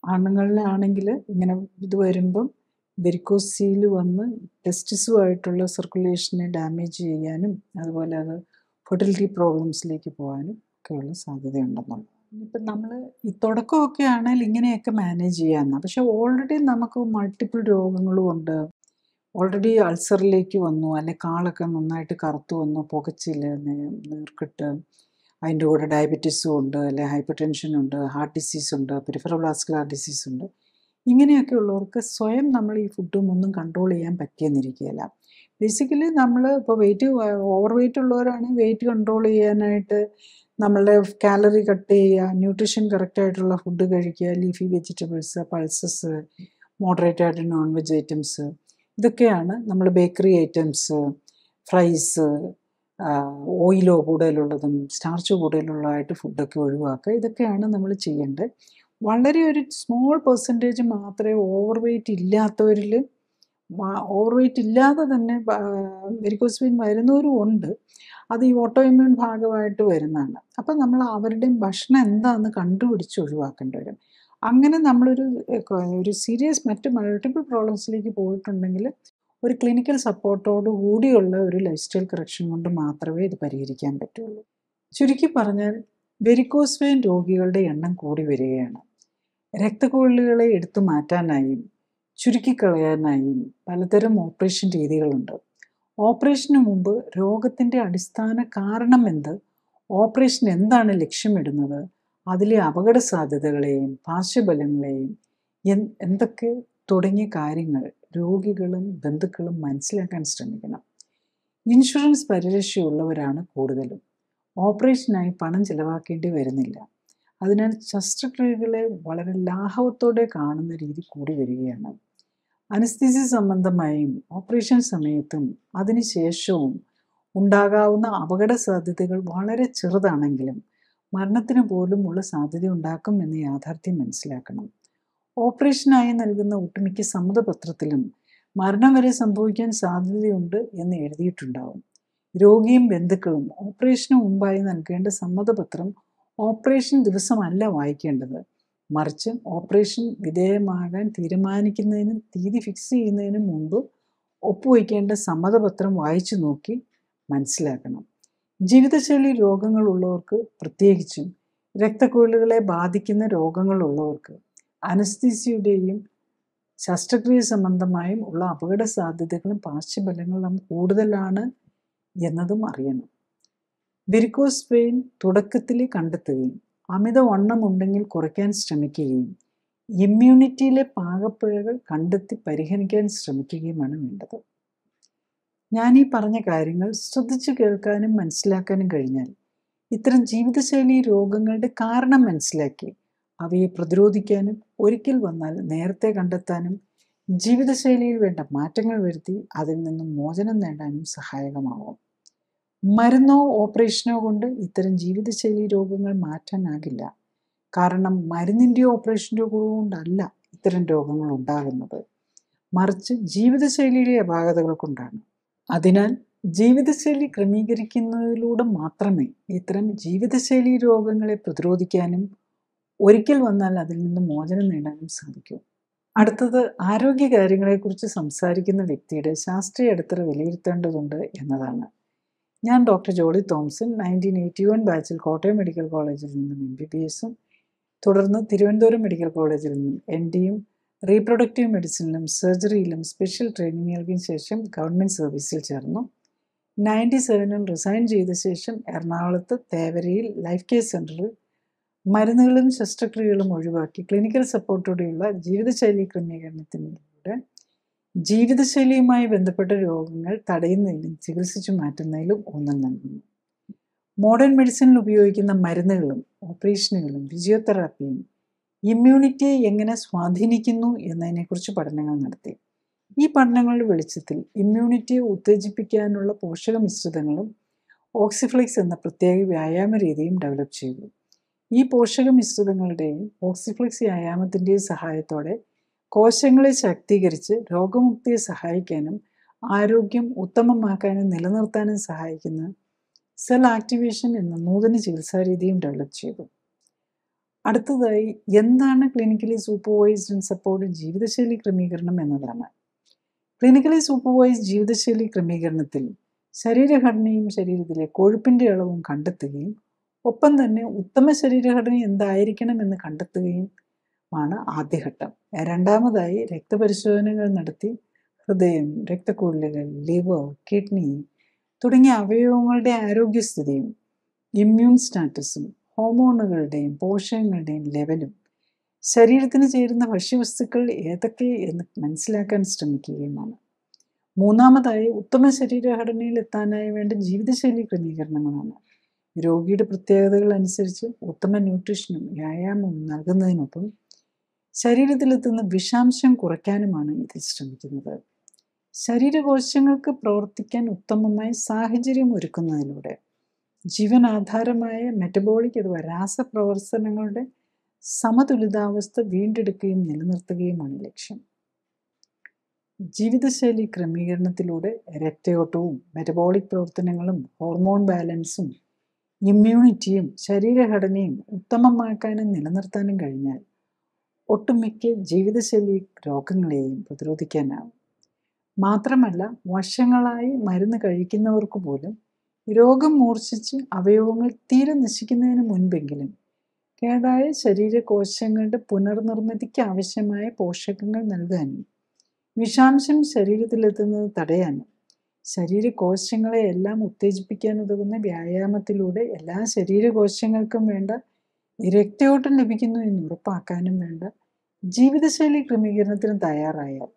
ആണുങ്ങളിലാണെങ്കിൽ ഇങ്ങനെ ഇത് വരുമ്പം വെരിക്കോസീൽ വന്ന് ടെസ്റ്റിസുമായിട്ടുള്ള സർക്കുലേഷനെ ഡാമേജ് ചെയ്യാനും അതുപോലെ അത് ഫെർട്ടിലിറ്റി പ്രോബ്ലംസിലേക്ക് പോകാനും ഒക്കെയുള്ള സാധ്യതയുണ്ടെന്നുള്ളത്. ഇപ്പം നമ്മൾ ഈ തുടക്കമൊക്കെ ആണെങ്കിൽ ഇങ്ങനെയൊക്കെ മാനേജ് ചെയ്യാമെന്നാണ്. പക്ഷേ ഓൾറെഡി നമുക്ക് മൾട്ടിപ്പിൾ രോഗങ്ങളും ഉണ്ട്, ഓൾറെഡി അൾസറിലേക്ക് വന്നു, അല്ലെ കാളൊക്കെ നന്നായിട്ട് കറുത്തു വന്നു, പുകച്ചിൽ, നീർക്കെട്ട്, അതിൻ്റെ കൂടെ ഡയബറ്റീസും ഉണ്ട്, അല്ലെ ഹൈപ്പർ ടെൻഷനുണ്ട്, ഹാർട്ട് ഡിസീസുണ്ട്, പെരിഫറൽ വാസ്കുലർ ഡിസീസുണ്ട്. ഇങ്ങനെയൊക്കെ ഉള്ളവർക്ക് സ്വയം നമ്മൾ ഈ ഫുഡും ഒന്നും കൺട്രോൾ ചെയ്യാൻ പറ്റിയെന്നിരിക്കുകയില്ല. ബേസിക്കലി നമ്മൾ ഇപ്പോൾ ഓവർ വെയിറ്റ് ഉള്ളവരാണെങ്കിൽ വെയിറ്റ് കൺട്രോൾ ചെയ്യാനായിട്ട് നമ്മളുടെ കാലറി കട്ട് ചെയ്യുക, ന്യൂട്രീഷൻ കറക്റ്റായിട്ടുള്ള ഫുഡ് കഴിക്കുക, ലീഫി വെജിറ്റബിൾസ്, പൾസസ്, മോഡറേറ്റ് ആയിട്ട് നോൺ വെജ് ഐറ്റംസ്, ഇതൊക്കെയാണ് നമ്മൾ ബേക്കറി ഐറ്റംസ്, ഫ്രൈസ്, ഓയിലോ കൂടുതലുള്ളതും സ്റ്റാർച്ച് കൂടുതലുള്ളതായിട്ട് ഫുഡൊക്കെ ഒഴിവാക്കുക. ഇതൊക്കെയാണ് നമ്മൾ ചെയ്യേണ്ടത്. വളരെ ഒരു സ്മോൾ പെർസെൻറ്റേജ് മാത്രമേ ഓവർ വെയിറ്റ് ഇല്ലാത്തവരിൽ, ഓവർ വെയിറ്റ് ഇല്ലാതെ തന്നെ വെരിക്കോസ് വെയിൻ വരുന്നവരും ഉണ്ട്. അത് ഈ ഓട്ടോ ഇമ്മ്യൂൺ ഭാഗമായിട്ട് വരുന്നതാണ്. അപ്പം നമ്മൾ അവരുടെയും ഭക്ഷണം എന്താണെന്ന് കണ്ടുപിടിച്ച് ഒഴിവാക്കേണ്ടി വരും. അങ്ങനെ നമ്മളൊരു സീരിയസ് മൾട്ടിപ്പിൾ പ്രോബ്ലംസിലേക്ക് പോയിട്ടുണ്ടെങ്കിൽ ഒരു ക്ലിനിക്കൽ സപ്പോർട്ടോട് കൂടിയുള്ള ഒരു ലൈഫ് സ്റ്റൈൽ കറക്ഷൻ കൊണ്ട് മാത്രമേ ഇത് പരിഹരിക്കാൻ പറ്റുള്ളൂ. ചുരുക്കി പറഞ്ഞാൽ വെരിക്കോസ് വെയിൻ രോഗികളുടെ എണ്ണം കൂടി വരികയാണ്. രക്തക്കുഴലുകളെ എടുത്തു മാറ്റാനായും ചുരുക്കിക്കളയാനായും പലതരം ഓപ്പറേഷൻ രീതികളുണ്ട്. ഓപ്പറേഷന് മുമ്പ് രോഗത്തിൻ്റെ അടിസ്ഥാന കാരണം എന്ത്, ഓപ്പറേഷൻ എന്താണ് ലക്ഷ്യമിടുന്നത്, അതിലെ അപകട സാധ്യതകളെയും പാർശ്വഫലങ്ങളെയും എന്തൊക്കെ തുടങ്ങിയ കാര്യങ്ങൾ രോഗികളും ബന്ധുക്കളും മനസ്സിലാക്കാൻ ശ്രമിക്കണം. ഇൻഷുറൻസ് പരിരക്ഷയുള്ളവരാണ് കൂടുതലും. ഓപ്പറേഷനായി പണം ചിലവാക്കേണ്ടി വരുന്നില്ല. അതിനാൽ ശസ്ത്രക്രിയകളെ വളരെ ലാഘവത്തോടെ കാണുന്ന രീതി കൂടി വരികയാണ്. അനസ്തീസിയ സംബന്ധമായും ഓപ്പറേഷൻ സമയത്തും അതിനുശേഷവും ഉണ്ടാകാവുന്ന അപകട സാധ്യതകൾ വളരെ ചെറുതാണെങ്കിലും മരണത്തിന് പോലും ഉള്ള സാധ്യത ഉണ്ടാക്കും എന്ന യാഥാർത്ഥ്യം മനസ്സിലാക്കണം. ഓപ്പറേഷനായി നൽകുന്ന ഒട്ടുമിക്ക സമ്മതപത്രത്തിലും മരണം വരെ സംഭവിക്കാൻ സാധ്യതയുണ്ട് എന്ന് എഴുതിയിട്ടുണ്ടാവും. രോഗിയും ബന്ധുക്കളും ഓപ്പറേഷന് മുമ്പായി നൽകേണ്ട സമ്മതപത്രം ഓപ്പറേഷൻ ദിവസമല്ല വായിക്കേണ്ടത്, മറിച്ച് ഓപ്പറേഷൻ വിധേയമാകാൻ തീരുമാനിക്കുന്നതിനും തീയതി ഫിക്സ് ചെയ്യുന്നതിനും മുമ്പ് ഒപ്പുവയ്ക്കേണ്ട സമ്മതപത്രം വായിച്ചു നോക്കി മനസ്സിലാക്കണം. ജീവിതശൈലി രോഗങ്ങളുള്ളവർക്ക്, പ്രത്യേകിച്ചും രക്തക്കുഴലുകളെ ബാധിക്കുന്ന രോഗങ്ങളുള്ളവർക്ക് അനസ്തീസിയയുടെയും ശസ്ത്രക്രിയ സംബന്ധമായും ഉള്ള അപകട സാധ്യതകളും പാർശ്വഫലങ്ങളും കൂടുതലാണ് എന്നതും അറിയണം. വെരിക്കോസ് വെയിൻ തുടക്കത്തിൽ കണ്ടെത്തുകയും അമിതവണ്ണം ഉണ്ടെങ്കിൽ കുറയ്ക്കാൻ ശ്രമിക്കുകയും ഇമ്മ്യൂണിറ്റിയിലെ പാകപ്പിഴകൾ കണ്ടെത്തി പരിഹരിക്കാൻ ശ്രമിക്കുകയുമാണ് വേണ്ടത്. ഞാൻ ഈ പറഞ്ഞ കാര്യങ്ങൾ ശ്രദ്ധിച്ചു കേൾക്കാനും മനസ്സിലാക്കാനും കഴിഞ്ഞാൽ ഇത്തരം ജീവിതശൈലി രോഗങ്ങളുടെ കാരണം മനസ്സിലാക്കി അവയെ പ്രതിരോധിക്കാനും ഒരിക്കൽ വന്നാൽ നേരത്തെ കണ്ടെത്താനും ജീവിതശൈലിയിൽ വേണ്ട മാറ്റങ്ങൾ വരുത്തി അതിൽ നിന്നും മോചനം നേടാനും സഹായകമാവും. മരുന്നോ ഓപ്പറേഷനോ കൊണ്ട് ഇത്തരം ജീവിതശൈലി രോഗങ്ങൾ മാറ്റാനാകില്ല. കാരണം മരുന്നിൻ്റെയോ ഓപ്പറേഷൻ്റെയോ കൊണ്ടല്ല ഇത്തരം രോഗങ്ങൾ ഉണ്ടാകുന്നത്, മറിച്ച് ജീവിതശൈലിയിലെ അപാകതകൾ കൊണ്ടാണ്. അതിനാൽ ജീവിതശൈലി ക്രമീകരിക്കുന്നതിലൂടെ മാത്രമേ ഇത്തരം ജീവിതശൈലി രോഗങ്ങളെ പ്രതിരോധിക്കാനും ഒരിക്കൽ വന്നാൽ അതിൽ നിന്ന് മോചനം നേടാനും സാധിക്കൂ. അടുത്തത് ആരോഗ്യകാര്യങ്ങളെക്കുറിച്ച് സംസാരിക്കുന്ന വ്യക്തിയുടെ ശാസ്ത്രീയ അടിത്തറ വിലയിരുത്തേണ്ടതുണ്ട് എന്നതാണ്. ഞാൻ ഡോക്ടർ ജോളി തോംസൺ 1981 ബാച്ചിൽ കോട്ടയം മെഡിക്കൽ കോളേജിൽ നിന്നും MBBSും തുടർന്ന് തിരുവനന്തപുരം മെഡിക്കൽ കോളേജിൽ നിന്നും MDയും റീപ്രൊഡക്റ്റീവ് മെഡിസിനിലും സർജറിയിലും സ്പെഷ്യൽ ട്രെയിനിങ് നൽകിയ ശേഷം ഗവൺമെൻറ് സർവീസിൽ ചേർന്നു. 97 റിസൈൻ ചെയ്ത ശേഷം എറണാകുളത്ത് തേവരയിൽ ലൈഫ് കെയർ സെൻ്ററിൽ മരുന്നുകളും ശസ്ത്രക്രിയകളും ഒഴിവാക്കി ക്ലിനിക്കൽ സപ്പോർട്ടോടെയുള്ള ജീവിതശൈലി ക്രമീകരണത്തിലൂടെ ജീവിതശൈലിയുമായി ബന്ധപ്പെട്ട രോഗങ്ങൾ തടയുന്നതിലും ചികിത്സിച്ചു മാറ്റുന്നതിലും ഊന്നൽ നൽകുന്നു. മോഡേൺ മെഡിസിനിൽ ഉപയോഗിക്കുന്ന മരുന്നുകളും ഓപ്പറേഷനുകളും ഫിസിയോതെറാപ്പിയും ഇമ്മ്യൂണിറ്റിയെ എങ്ങനെ സ്വാധീനിക്കുന്നു എന്നതിനെക്കുറിച്ച് പഠനങ്ങൾ നടത്തി. ഈ പഠനങ്ങളുടെ വെളിച്ചത്തിൽ ഇമ്മ്യൂണിറ്റിയെ ഉത്തേജിപ്പിക്കാനുള്ള പോഷക മിശ്രിതങ്ങളും ഓക്സിഫ്ലെക്സ് എന്ന പ്രത്യേക വ്യായാമ രീതിയും ഡെവലപ്പ് ചെയ്തു. ഈ പോഷക മിശ്രിതങ്ങളുടെയും ഓക്സിഫ്ലെക്സ് വ്യായാമത്തിൻ്റെയും സഹായത്തോടെ കോശങ്ങളെ ശാക്തീകരിച്ച് രോഗമുക്തിയെ സഹായിക്കാനും ആരോഗ്യം ഉത്തമമാക്കാനും നിലനിർത്താനും സഹായിക്കുന്ന സെൽ ആക്ടിവേഷൻ എന്ന നൂതന ചികിത്സാരീതിയും ഡെവലപ്പ് ചെയ്തു. അടുത്തതായി എന്താണ് ക്ലിനിക്കലി സൂപ്പർവൈസ്ഡ് ആൻഡ് സപ്പോർട്ടഡ് ജീവിതശൈലി ക്രമീകരണം എന്നതാണ്. ക്ലിനിക്കലി സൂപ്പർവൈസ്ഡ് ജീവിതശൈലി ക്രമീകരണത്തിൽ ശരീരഘടനയും ശരീരത്തിലെ കൊഴുപ്പിൻ്റെ അളവും കണ്ടെത്തുകയും ഒപ്പം തന്നെ ഉത്തമ ശരീരഘടന എന്തായിരിക്കണം എന്ന് കണ്ടെത്തുകയും ആണ് ആദ്യഘട്ടം. രണ്ടാമതായി രക്തപരിശോധനകൾ നടത്തി ഹൃദയം, രക്തക്കുഴലുകൾ, ലിവർ, കിഡ്നി തുടങ്ങിയ അവയവങ്ങളുടെ ആരോഗ്യസ്ഥിതിയും ഇമ്മ്യൂൺ സ്റ്റാറ്റസും ഹോർമോണുകളുടെയും പോഷകങ്ങളുടെയും ലെവലും ശരീരത്തിന് ചേരുന്ന ഭക്ഷ്യവസ്തുക്കൾ ഏതൊക്കെ എന്ന് മനസ്സിലാക്കാൻ ശ്രമിക്കുകയുമാണ്. മൂന്നാമതായി ഉത്തമ ശരീരഘടനയിൽ എത്താനായി വേണ്ട ജീവിതശൈലി ക്രമീകരണങ്ങളാണ്. രോഗിയുടെ പ്രത്യേകതകൾ അനുസരിച്ച് ഉത്തമ ന്യൂട്രീഷനും വ്യായാമവും നൽകുന്നതിനൊപ്പം ശരീരത്തിലെത്തുന്ന വിഷാംശം കുറയ്ക്കാനുമാണ് ഇതിൽ ശ്രമിക്കുന്നത്. ശരീരകോശങ്ങൾക്ക് പ്രവർത്തിക്കാൻ ഉത്തമമായ സാഹചര്യം ഒരുക്കുന്നതിലൂടെ ജീവനാധാരമായ മെറ്റബോളിക് അഥവാ രാസപ്രവർത്തനങ്ങളുടെ സമതുലിതാവസ്ഥ വീണ്ടെടുക്കുകയും നിലനിർത്തുകയുമാണ് ലക്ഷ്യം. ജീവിതശൈലി ക്രമീകരണത്തിലൂടെ രക്തയോട്ടവും മെറ്റബോളിക് പ്രവർത്തനങ്ങളും ഹോർമോൺ ബാലൻസും ഇമ്മ്യൂണിറ്റിയും ശരീരഘടനയും ഉത്തമമാക്കാനും നിലനിർത്താനും കഴിഞ്ഞാൽ ഒട്ടുമിക്ക ജീവിതശൈലി രോഗങ്ങളെയും പ്രതിരോധിക്കാനാവും. മാത്രമല്ല വർഷങ്ങളായി മരുന്ന് കഴിക്കുന്നവർക്ക് പോലും രോഗം മൂർച്ഛിച്ച് അവയവങ്ങൾ തീരെ നശിക്കുന്നതിന് മുൻപെങ്കിലും കേടായ ശരീരകോശങ്ങളുടെ പുനർനിർമ്മിതിക്ക് ആവശ്യമായ പോഷകങ്ങൾ നൽകാനും വിഷാംശം ശരീരത്തിലെത്തുന്നത് തടയാനും ശരീരകോശങ്ങളെ എല്ലാം ഉത്തേജിപ്പിക്കാനുതകുന്ന വ്യായാമത്തിലൂടെ എല്ലാ ശരീരകോശങ്ങൾക്കും വേണ്ട രക്തയോട്ടം ലഭിക്കുന്നു എന്ന് ഉറപ്പാക്കാനും വേണ്ട ജീവിതശൈലി ക്രമീകരണത്തിന് തയ്യാറായാൽ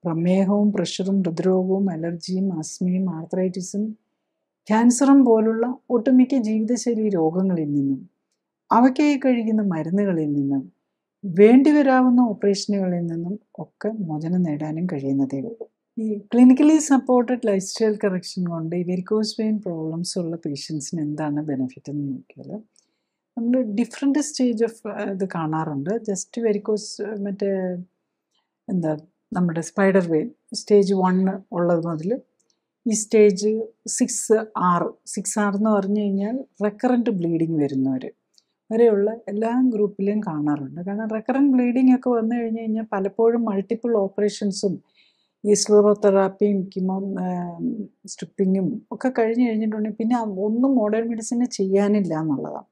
പ്രമേഹവും പ്രഷറും ഹൃദ്രോഗവും അലർജിയും ആസ്മയും ആർത്രൈറ്റിസും ക്യാൻസറും പോലുള്ള ഒട്ടുമിക്ക ജീവിതശൈലി രോഗങ്ങളിൽ നിന്നും അവയ്ക്കായി കഴിക്കുന്ന മരുന്നുകളിൽ നിന്നും വേണ്ടി വരാവുന്ന ഓപ്പറേഷനുകളിൽ നിന്നും ഒക്കെ മോചനം നേടാനും കഴിയുന്നതേ ഉള്ളൂ. ഈ clinically supported life style correction കൊണ്ട് ഈ വെരിക്കോസ് വെയിൻ പ്രോബ്ലംസ് ഉള്ള പേഷ്യൻസിന് എന്താണ് ബെനിഫിറ്റ് എന്ന് നോക്കിയാൽ നമ്മൾ ഡിഫറെൻറ്റ് സ്റ്റേജ് ഓഫ് ഇത് കാണാറുണ്ട്. ജസ്റ്റ് വെരിക്കോസ് മറ്റേ എന്താ നമ്മുടെ സ്പൈഡർ വെയിൻ സ്റ്റേജ് 1 ഉള്ളത് മുതൽ ഈ സ്റ്റേജ് 6 എന്ന് പറഞ്ഞു കഴിഞ്ഞാൽ റെക്കറൻറ്റ് ബ്ലീഡിങ് വരുന്നവർ വരെയുള്ള എല്ലാ ഗ്രൂപ്പിലും കാണാറുണ്ട്. കാരണം റെക്കറൻറ്റ് ബ്ലീഡിംഗ് ഒക്കെ വന്നു കഴിഞ്ഞ് കഴിഞ്ഞാൽ പലപ്പോഴും മൾട്ടിപ്പിൾ ഓപ്പറേഷൻസും ഈ സ്ലീറോതെറാപ്പിയും സ്ട്രിപ്പിങ്ങും ഒക്കെ കഴിഞ്ഞ് കഴിഞ്ഞിട്ടുണ്ടെങ്കിൽ പിന്നെ ഒന്നും മോഡേൺ മെഡിസിന് ചെയ്യാനില്ല എന്നുള്ളതാണ്.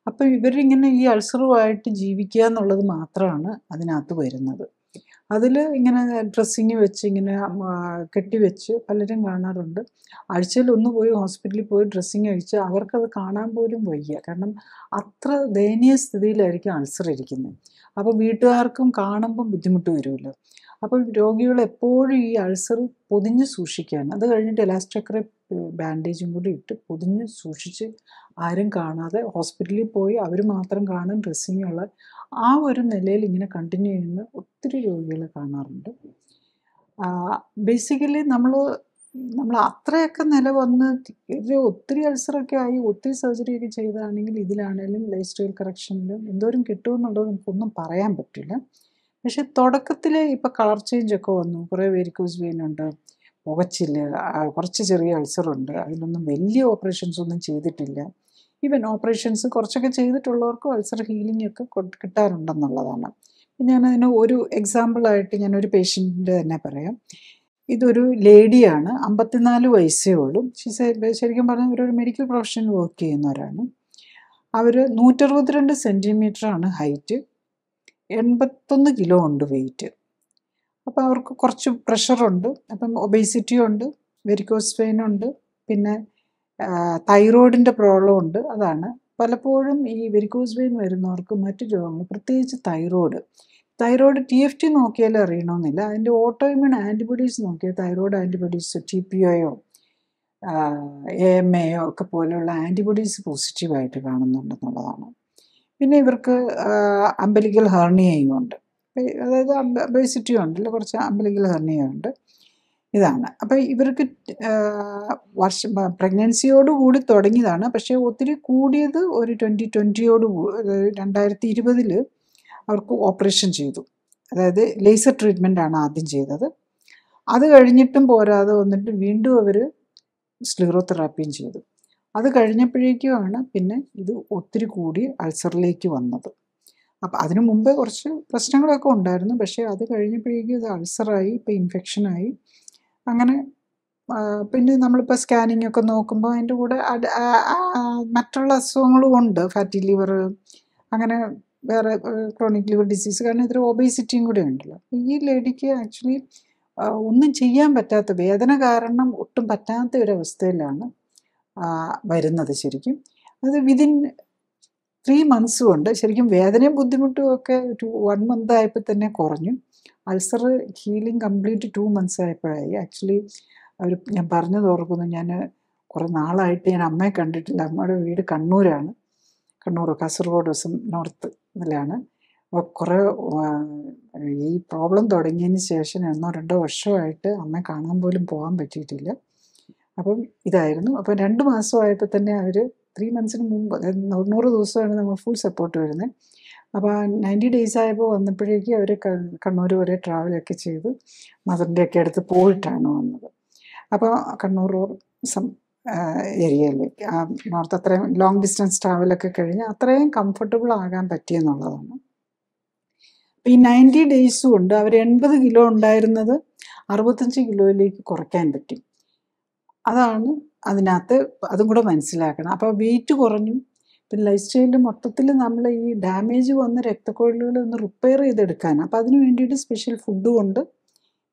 അപ്പോൾ ഇവരിങ്ങനെ ഈ അൾസറുമായിട്ട് ജീവിക്കുക എന്നുള്ളത് മാത്രമാണ് അതിനകത്ത് വരുന്നത്. അതിൽ ഇങ്ങനെ ഡ്രസ്സിങ് വെച്ച് ഇങ്ങനെ കെട്ടിവെച്ച് പലരും കാണാറുണ്ട്. ആഴ്ചയിൽ ഒന്ന് പോയി ഹോസ്പിറ്റലിൽ പോയി ഡ്രസ്സിങ് കഴിച്ച് അവർക്കത് കാണാൻ പോലും വയ്യ. കാരണം അത്ര ദയനീയ സ്ഥിതിയിലായിരിക്കും അൾസർ ഇരിക്കുന്നത്. അപ്പോൾ വീട്ടുകാർക്കും കാണുമ്പം ബുദ്ധിമുട്ട് വരുമല്ലോ. അപ്പോൾ രോഗികൾ എപ്പോഴും ഈ അൾസർ പൊതിഞ്ഞ് സൂക്ഷിക്കാൻ, അത് കഴിഞ്ഞിട്ട് എലാസ്റ്റോക്രൈ ബാൻഡേജും കൂടി ഇട്ട് പൊതിഞ്ഞ് സൂക്ഷിച്ച് ആരും കാണാതെ ഹോസ്പിറ്റലിൽ പോയി അവർ മാത്രം കാണും ഡ്രസ്സിങ്ങുള്ള ആ ഒരു നിലയിൽ ഇങ്ങനെ കണ്ടിന്യൂ ചെയ്യുന്ന ഒത്തിരി രോഗികളെ കാണാറുണ്ട്. ബേസിക്കലി നമ്മൾ അത്രയൊക്കെ നില വന്ന് ഒത്തിരി അൾസറൊക്കെ ആയി ഒത്തിരി സർജറിയൊക്കെ ചെയ്തതാണെങ്കിൽ ഇതിലാണെങ്കിലും ലൈഫ് സ്റ്റൈൽ കറക്ഷനിലും എന്തോരം കിട്ടുമെന്നുള്ളത് നമുക്കൊന്നും പറയാൻ പറ്റില്ല. പക്ഷെ തുടക്കത്തിൽ ഇപ്പോൾ കളർ ചേഞ്ചൊക്കെ വന്നു, കുറേ വെരിക്കോസ് വെയിനുണ്ട്, പുകച്ചില്, കുറച്ച് ചെറിയ അൾസറുണ്ട്, അതിലൊന്നും വലിയ ഓപ്പറേഷൻസ് ഒന്നും ചെയ്തിട്ടില്ല. ഈവൻ ഓപ്പറേഷൻസ് കുറച്ചൊക്കെ ചെയ്തിട്ടുള്ളവർക്കും അൾസർ ഹീലിംഗ് ഒക്കെ കിട്ടാറുണ്ടെന്നുള്ളതാണ്. ഞാനതിന് ഒരു എക്സാമ്പിളായിട്ട് ഞാനൊരു പേഷ്യൻറ്റിൻ്റെ തന്നെ പറയാം. ഇതൊരു ലേഡിയാണ്, 54 വയസ്സേ ഉള്ളൂ. ശരിക്കും പറഞ്ഞാൽ ഇവരൊരു മെഡിക്കൽ പ്രൊഫഷനിൽ വർക്ക് ചെയ്യുന്നവരാണ്. അവർ 162 സെൻറ്റിമീറ്ററാണ് ഹൈറ്റ്, 81 കിലോ ഉണ്ട് വെയിറ്റ്. അപ്പോൾ അവർക്ക് കുറച്ച് പ്രഷറുണ്ട്, അപ്പം ഒബേസിറ്റി ഉണ്ട്, വെരിക്കോസ് വെയിനുണ്ട്, പിന്നെ തൈറോയിഡിൻ്റെ പ്രോബ്ലം ഉണ്ട്. അതാണ് പലപ്പോഴും ഈ വെരിക്കോസ് വെയിൻ വരുന്നവർക്ക് മറ്റു രോഗങ്ങൾ, പ്രത്യേകിച്ച് തൈറോയിഡ് TFT നോക്കിയാലും അറിയണമെന്നില്ല. അതിൻ്റെ ഓട്ടോഇമ്യൂൺ ആൻറ്റിബോഡീസ് നോക്കിയാൽ തൈറോയിഡ് ആൻറ്റിബോഡീസ് TPOയോ AMAയോ ഒക്കെ പോലെയുള്ള ആൻറ്റിബോഡീസ് പോസിറ്റീവായിട്ട് കാണുന്നുണ്ടെന്നുള്ളതാണ്. പിന്നെ ഇവർക്ക് അംബലിക്കൽ ഹെർണിയയും ഉണ്ട്, അതായത് ഒബേസിറ്റിയും ഉണ്ടല്ലോ, കുറച്ച് അംബലിക്കൽ ഹെർണിയുണ്ട്. ഇതാണ്. അപ്പോൾ ഇവർക്ക് പ്രഗ്നൻസിയോടുകൂടി തുടങ്ങിയതാണ്. പക്ഷേ ഒത്തിരി കൂടിയത് ഒരു 2020 അവർക്ക് ഓപ്പറേഷൻ ചെയ്തു. അതായത് ലേസർ ട്രീറ്റ്മെൻറ്റാണ് ആദ്യം ചെയ്തത്. അത് കഴിഞ്ഞിട്ടും പോരാതെ വന്നിട്ട് വീണ്ടും അവർ സ്ലീറോതെറാപ്പിയും ചെയ്തു. അത് കഴിഞ്ഞപ്പോഴേക്കുമാണ് പിന്നെ ഇത് ഒത്തിരി കൂടി അൾസറിലേക്ക് വന്നത്. അപ്പം അതിനു മുമ്പേ കുറച്ച് പ്രശ്നങ്ങളൊക്കെ ഉണ്ടായിരുന്നു. പക്ഷേ അത് കഴിഞ്ഞപ്പോഴേക്കും ഇത് അൾസറായി, ഇപ്പോൾ ഇൻഫെക്ഷനായി. അങ്ങനെ പിന്നെ നമ്മളിപ്പോൾ സ്കാനിങ് ഒക്കെ നോക്കുമ്പോൾ അതിൻ്റെ കൂടെ മറ്റുള്ള അസുഖങ്ങളും ഉണ്ട്, ഫാറ്റി ലിവർ, അങ്ങനെ വേറെ ക്രോണിക് ലിവർ ഡിസീസ്. കാരണം ഇതിൽ ഒബേസിറ്റിയും കൂടെ ഉണ്ടല്ലോ. ഈ ലേഡിക്ക് ആക്ച്വലി ഒന്നും ചെയ്യാൻ പറ്റാത്ത, വേദന കാരണം ഒട്ടും പറ്റാത്ത ഒരവസ്ഥയിലാണ് വരുന്നത്. ശരിക്കും അത് വിതിൻ 3 months കൊണ്ട് ശരിക്കും വേദനയും ബുദ്ധിമുട്ടും ഒക്കെ 1 month ആയപ്പോൾ തന്നെ കുറഞ്ഞു. അൾസർ ഹീലിംഗ് കംപ്ലീറ്റ് 2 months ആയപ്പോഴായി. ആക്ച്വലി ഞാൻ പറഞ്ഞത് ഓർക്കുന്നു, ഞാൻ കുറേ നാളായിട്ട് ഞാൻ അമ്മയെ കണ്ടിട്ടില്ല. അമ്മയുടെ വീട് കണ്ണൂരാണ്, കാസർഗോഡ് നോർത്ത് ഇതിലാണ്. അപ്പോൾ കുറേ ഈ പ്രോബ്ലം തുടങ്ങിയതിന് ശേഷം 1-2 വർഷമായിട്ട് അമ്മയെ കാണാൻ പോലും പോകാൻ പറ്റിയിട്ടില്ല. അപ്പം ഇതായിരുന്നു. അപ്പോൾ 2 മാസമായപ്പോൾ തന്നെ അവർ 3 monthsന് മുമ്പ്, അതായത് 90 ദിവസമാണ് നമ്മൾ ഫുൾ സപ്പോർട്ട് വരുന്നത്. അപ്പോൾ 90 days ആയപ്പോൾ വന്നപ്പോഴേക്കും അവർ കണ്ണൂർ വരെ ട്രാവലൊക്കെ ചെയ്ത് മദറിൻ്റെയൊക്കെ അടുത്ത് പോയിട്ടാണ് വന്നത്. അപ്പോൾ കണ്ണൂർ ഏരിയയിലേക്ക് നോർത്ത് അത്രയും ലോങ് ഡിസ്റ്റൻസ് ട്രാവലൊക്കെ കഴിഞ്ഞ് അത്രയും കംഫർട്ടബിൾ ആകാൻ പറ്റിയെന്നുള്ളതാണ്. അപ്പോൾ ഈ 90 days കൊണ്ട് അവർ 80 കിലോ ഉണ്ടായിരുന്നത് 65 കിലോയിലേക്ക് കുറയ്ക്കാൻ പറ്റി. അതാണ് അതിനകത്ത്, അതും കൂടെ മനസ്സിലാക്കണം. അപ്പോൾ വെയിറ്റ് കുറഞ്ഞു. പിന്നെ ലൈഫ് സ്റ്റൈലിൽ മൊത്തത്തിൽ നമ്മൾ ഈ ഡാമേജ് വന്ന രക്തക്കുഴലുകൾ ഒന്ന് റിപ്പയർ ചെയ്തെടുക്കാൻ, അപ്പോൾ അതിന് വേണ്ടിയിട്ട് സ്പെഷ്യൽ ഫുഡും ഉണ്ട്,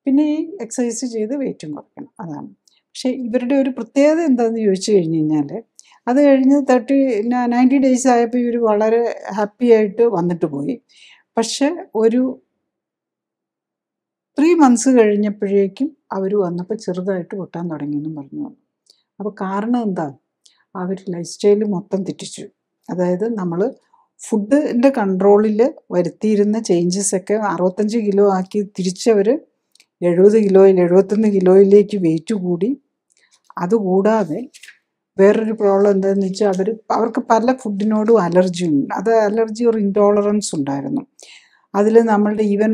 പിന്നെ ഈ എക്സസൈസ് ചെയ്ത് വെയിറ്റും കുറയ്ക്കണം. അതാണ്. പക്ഷേ ഇവരുടെ ഒരു പ്രത്യേകത എന്താണെന്ന് ചോദിച്ചു കഴിഞ്ഞ് കഴിഞ്ഞാൽ, അത് കഴിഞ്ഞ് 90 days ആയപ്പോൾ ഇവർ വളരെ ഹാപ്പി ആയിട്ട് വന്നിട്ട് പോയി. പക്ഷെ ഒരു 3 months കഴിഞ്ഞപ്പോഴേക്കും അവർ വന്നപ്പോൾ ചെറുതായിട്ട് പൊട്ടാൻ തുടങ്ങിയെന്നും പറഞ്ഞു വന്നു. അപ്പോൾ കാരണം എന്താ? അവർ ലൈഫ് സ്റ്റൈൽ മൊത്തം തെറ്റിച്ചു. അതായത് നമ്മൾ ഫുഡിൻ്റെ കൺട്രോളിൽ വരുത്തിയിരുന്ന ചേഞ്ചസൊക്കെ 65 കിലോ ആക്കി തിരിച്ചവർ 70 കിലോയിൽ 71 കിലോയിലേക്ക് വെയിറ്റ് കൂടി. അതുകൂടാതെ വേറൊരു പ്രോബ്ലം എന്താണെന്ന് വെച്ചാൽ അവർക്ക് പല ഫുഡിനോടും അലർജി ഉണ്ട്. അത് അലർജി ഒരു ഇൻടോളറൻസ് ഉണ്ടായിരുന്നു. അതിൽ നമ്മളുടെ ഈവൻ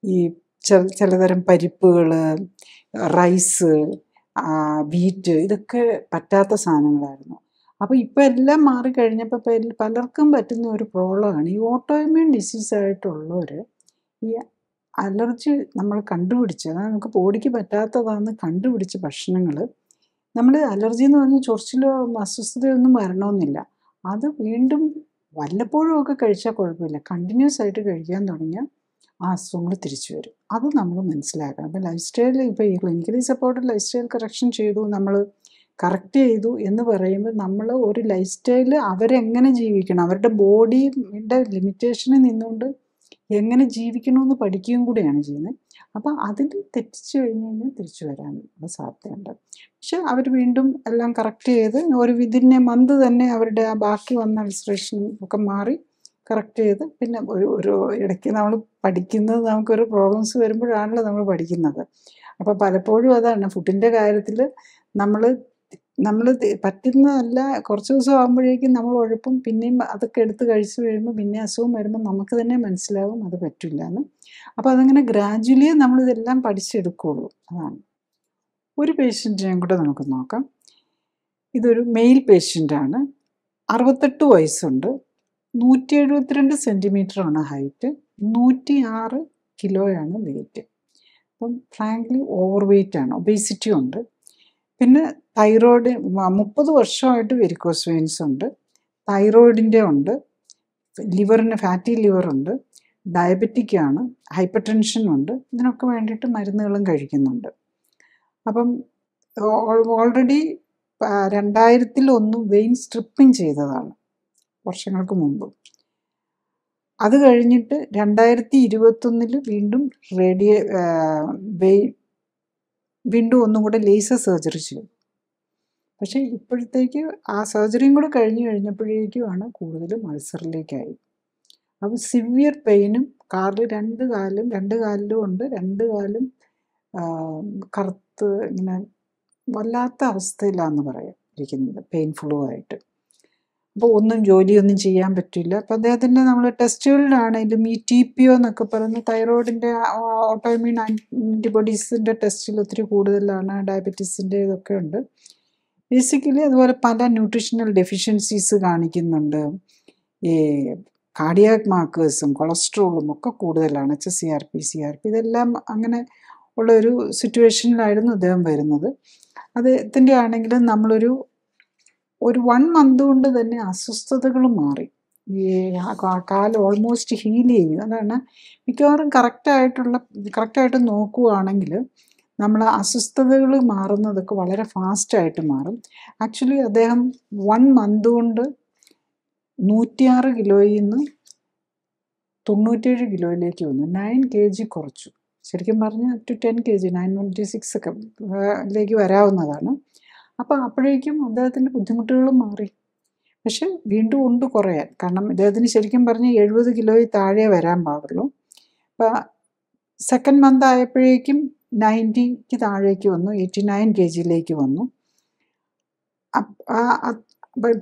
ഈ ചിലതരം പരിപ്പുകൾ, റൈസ്, വീറ്റ്, ഇതൊക്കെ പറ്റാത്ത സാധനങ്ങളായിരുന്നു. അപ്പോൾ ഇപ്പോൾ എല്ലാം മാറിക്കഴിഞ്ഞപ്പോൾ പലർക്കും പറ്റുന്ന ഒരു പ്രോബ്ലമാണ് ഈ ഓട്ടോഇമ്യൂൺ ഡിസീസായിട്ടുള്ളവർ ഈ അലർജി നമ്മൾ കണ്ടുപിടിച്ച്, അതായത് നമുക്ക് ബോഡിക്ക് പറ്റാത്തതാണെന്ന് കണ്ടുപിടിച്ച ഭക്ഷണങ്ങൾ നമ്മൾ അലർജി എന്ന് പറഞ്ഞാൽ ചൊറിച്ചിലോ അസ്വസ്ഥതയൊന്നും വരണമെന്നില്ല. അത് വീണ്ടും വല്ലപ്പോഴും ഒക്കെ കഴിച്ചാൽ കുഴപ്പമില്ല. കണ്ടിന്യൂസ് ആയിട്ട് കഴിക്കാൻ തുടങ്ങിയാൽ ആ അസുഖങ്ങൾ തിരിച്ചു വരും. അത് നമ്മൾ മനസ്സിലാക്കണം. അപ്പോൾ ലൈഫ് സ്റ്റൈൽ, ഇപ്പോൾ ഈ clinically supported life style correction ചെയ്തു, നമ്മൾ കറക്റ്റ് ചെയ്തു എന്ന് പറയുമ്പോൾ നമ്മൾ ഒരു ലൈഫ് സ്റ്റൈൽ അവരെങ്ങനെ ജീവിക്കണം, അവരുടെ ബോഡിയുടെ ലിമിറ്റേഷനിൽ നിന്നുകൊണ്ട് എങ്ങനെ ജീവിക്കണമെന്ന് പഠിക്കുകയും കൂടിയാണ് ചെയ്യുന്നത്. അപ്പോൾ അതിൽ തെറ്റിച്ചു കഴിഞ്ഞ് കഴിഞ്ഞാൽ തിരിച്ചു വരാനുള്ള സാധ്യതയുണ്ട്. പക്ഷെ അവർ വീണ്ടും എല്ലാം കറക്റ്റ് ചെയ്ത് ഒരു വിതിൻ എ മന്ത് തന്നെ അവരുടെ ആ ബാക്കി വന്ന അൾസറേഷൻ ഒക്കെ മാറി കറക്റ്റ് ചെയ്ത് പിന്നെ ഒരു ഇടയ്ക്ക് നമ്മൾ പഠിക്കുന്നത്, നമുക്കൊരു പ്രോബ്ലംസ് വരുമ്പോഴാണല്ലോ നമ്മൾ പഠിക്കുന്നത്. അപ്പോൾ പലപ്പോഴും അതാണ് ഫുഡിൻ്റെ കാര്യത്തിൽ നമ്മൾ പറ്റുന്നതല്ല. കുറച്ച് ദിവസം ആകുമ്പോഴേക്കും നമ്മൾ ഉഴപ്പും, പിന്നെയും അതൊക്കെ എടുത്ത് കഴിച്ച് കഴിയുമ്പോൾ പിന്നെ അസുഖം വരുമ്പോൾ നമുക്ക് തന്നെ മനസ്സിലാവും അത് പറ്റില്ല എന്ന്. അപ്പോൾ അതങ്ങനെ ഗ്രാജുവലി നമ്മളിതെല്ലാം പഠിച്ചെടുക്കുകയുള്ളൂ. അതാണ്. ഒരു പേഷ്യൻറ്റിനെയും കൂടെ നമുക്ക് നോക്കാം. ഇതൊരു മെയിൽ പേഷ്യൻ്റാണ്. 68 വയസ്സുണ്ട്. 172 സെൻറ്റിമീറ്ററാണ് ഹൈറ്റ്. 106 കിലോയാണ് വെയിറ്റ്. അപ്പം ഫ്രാങ്ക്ലി ഓവർ വെയ്റ്റാണ്, ഒബേസിറ്റി ഉണ്ട്. പിന്നെ തൈറോയ്ഡ് 30 വർഷമായിട്ട് വെരിക്കോസ് വെയിൻസ് ഉണ്ട്. തൈറോയിഡിൻ്റെ ഉണ്ട്. ലിവറിന് ഫാറ്റി ലിവറുണ്ട്. ഡയബറ്റിക് ആണ്. ഹൈപ്പർ ടെൻഷനുണ്ട്. ഇതിനൊക്കെ വേണ്ടിയിട്ട് മരുന്നുകളും കഴിക്കുന്നുണ്ട്. അപ്പം ഓൾറെഡി 2001 വെയിൻ സ്ട്രിപ്പിംഗ് ചെയ്തതാണ് വർഷങ്ങൾക്ക് മുമ്പ്. അത് കഴിഞ്ഞിട്ട് 2021 വീണ്ടും വീണ്ടും ഒന്നും കൂടെ ലേസർ സർജറി ചെയ്തു. പക്ഷേ ഇപ്പോഴത്തേക്ക് ആ സർജറിയും കൂടെ കഴിഞ്ഞപ്പോഴേക്കുമാണ് കൂടുതലും അൾസറിലേക്കായി. അപ്പോൾ സിവിയർ പെയിനും രണ്ട് കാലിലും ഉണ്ട്. രണ്ട് കാലും കറുത്ത് ഇങ്ങനെ വല്ലാത്ത അവസ്ഥയിലാണെന്ന് പറയാം ഇരിക്കുന്നത്, പെയിൻഫുള്ളുമായിട്ട്. അപ്പോൾ ജോലിയൊന്നും ചെയ്യാൻ പറ്റില്ല. അപ്പോൾ അദ്ദേഹത്തിൻ്റെ നമ്മൾ ടെസ്റ്റുകളിലാണെങ്കിലും ഈ TPO എന്നൊക്കെ പറയുന്ന തൈറോയിഡിൻ്റെ ഓട്ടോഇമ്യൂൺ ആൻറ്റിബോഡീസിൻ്റെ ടെസ്റ്റിൽ ഒത്തിരി കൂടുതലാണ്. ഡയബറ്റീസിൻ്റെ ഇതൊക്കെ ഉണ്ട് ബേസിക്കലി. അതുപോലെ പല ന്യൂട്രീഷണൽ ഡെഫിഷ്യൻസീസ് കാണിക്കുന്നുണ്ട്. ഈ കാർഡിയാക് മാർക്കേഴ്സും കൊളസ്ട്രോളും ഒക്കെ കൂടുതലാണ്. HSCRP, CRP, ഇതെല്ലാം അങ്ങനെ ഉള്ളൊരു സിറ്റുവേഷനിലായിരുന്നു അദ്ദേഹം വരുന്നത്. അദ്ദേഹത്തിൻ്റെ ആണെങ്കിലും നമ്മളൊരു 1 മന്ത് കൊണ്ട് തന്നെ അസ്വസ്ഥതകൾ മാറി. ഈ കാല് ഓൾമോസ്റ്റ് ഹീൽ ചെയ്യും. അതാണ് മിക്കവാറും കറക്റ്റായിട്ട് നോക്കുകയാണെങ്കിൽ നമ്മൾ അസ്വസ്ഥതകൾ മാറുന്നതൊക്കെ വളരെ ഫാസ്റ്റായിട്ട് മാറും. ആക്ച്വലി അദ്ദേഹം 1 മന്ത് കൊണ്ട് 106 കിലോയിൽ നിന്ന് 97 കിലോയിലേക്ക് വന്നു. 9 kg കുറച്ചു. ശരിക്കും പറഞ്ഞാൽ up to 10 kg 926 ഒക്കെ ലേക്ക് വരാവുന്നതാണ്. അപ്പോൾ അപ്പോഴേക്കും അദ്ദേഹത്തിൻ്റെ ബുദ്ധിമുട്ടുകൾ മാറി. പക്ഷെ വീണ്ടും ഉണ്ട് കുറയാൻ. കാരണം ഇദ്ദേഹത്തിന് ശരിക്കും പറഞ്ഞാൽ 70 കിലോയിൽ താഴെ വരാൻ പാടുള്ളൂ. അപ്പോൾ സെക്കൻഡ് മന്ത് ആയപ്പോഴേക്കും 90ക്ക് താഴേക്ക് വന്നു, 89 kgയിലേക്ക് വന്നു.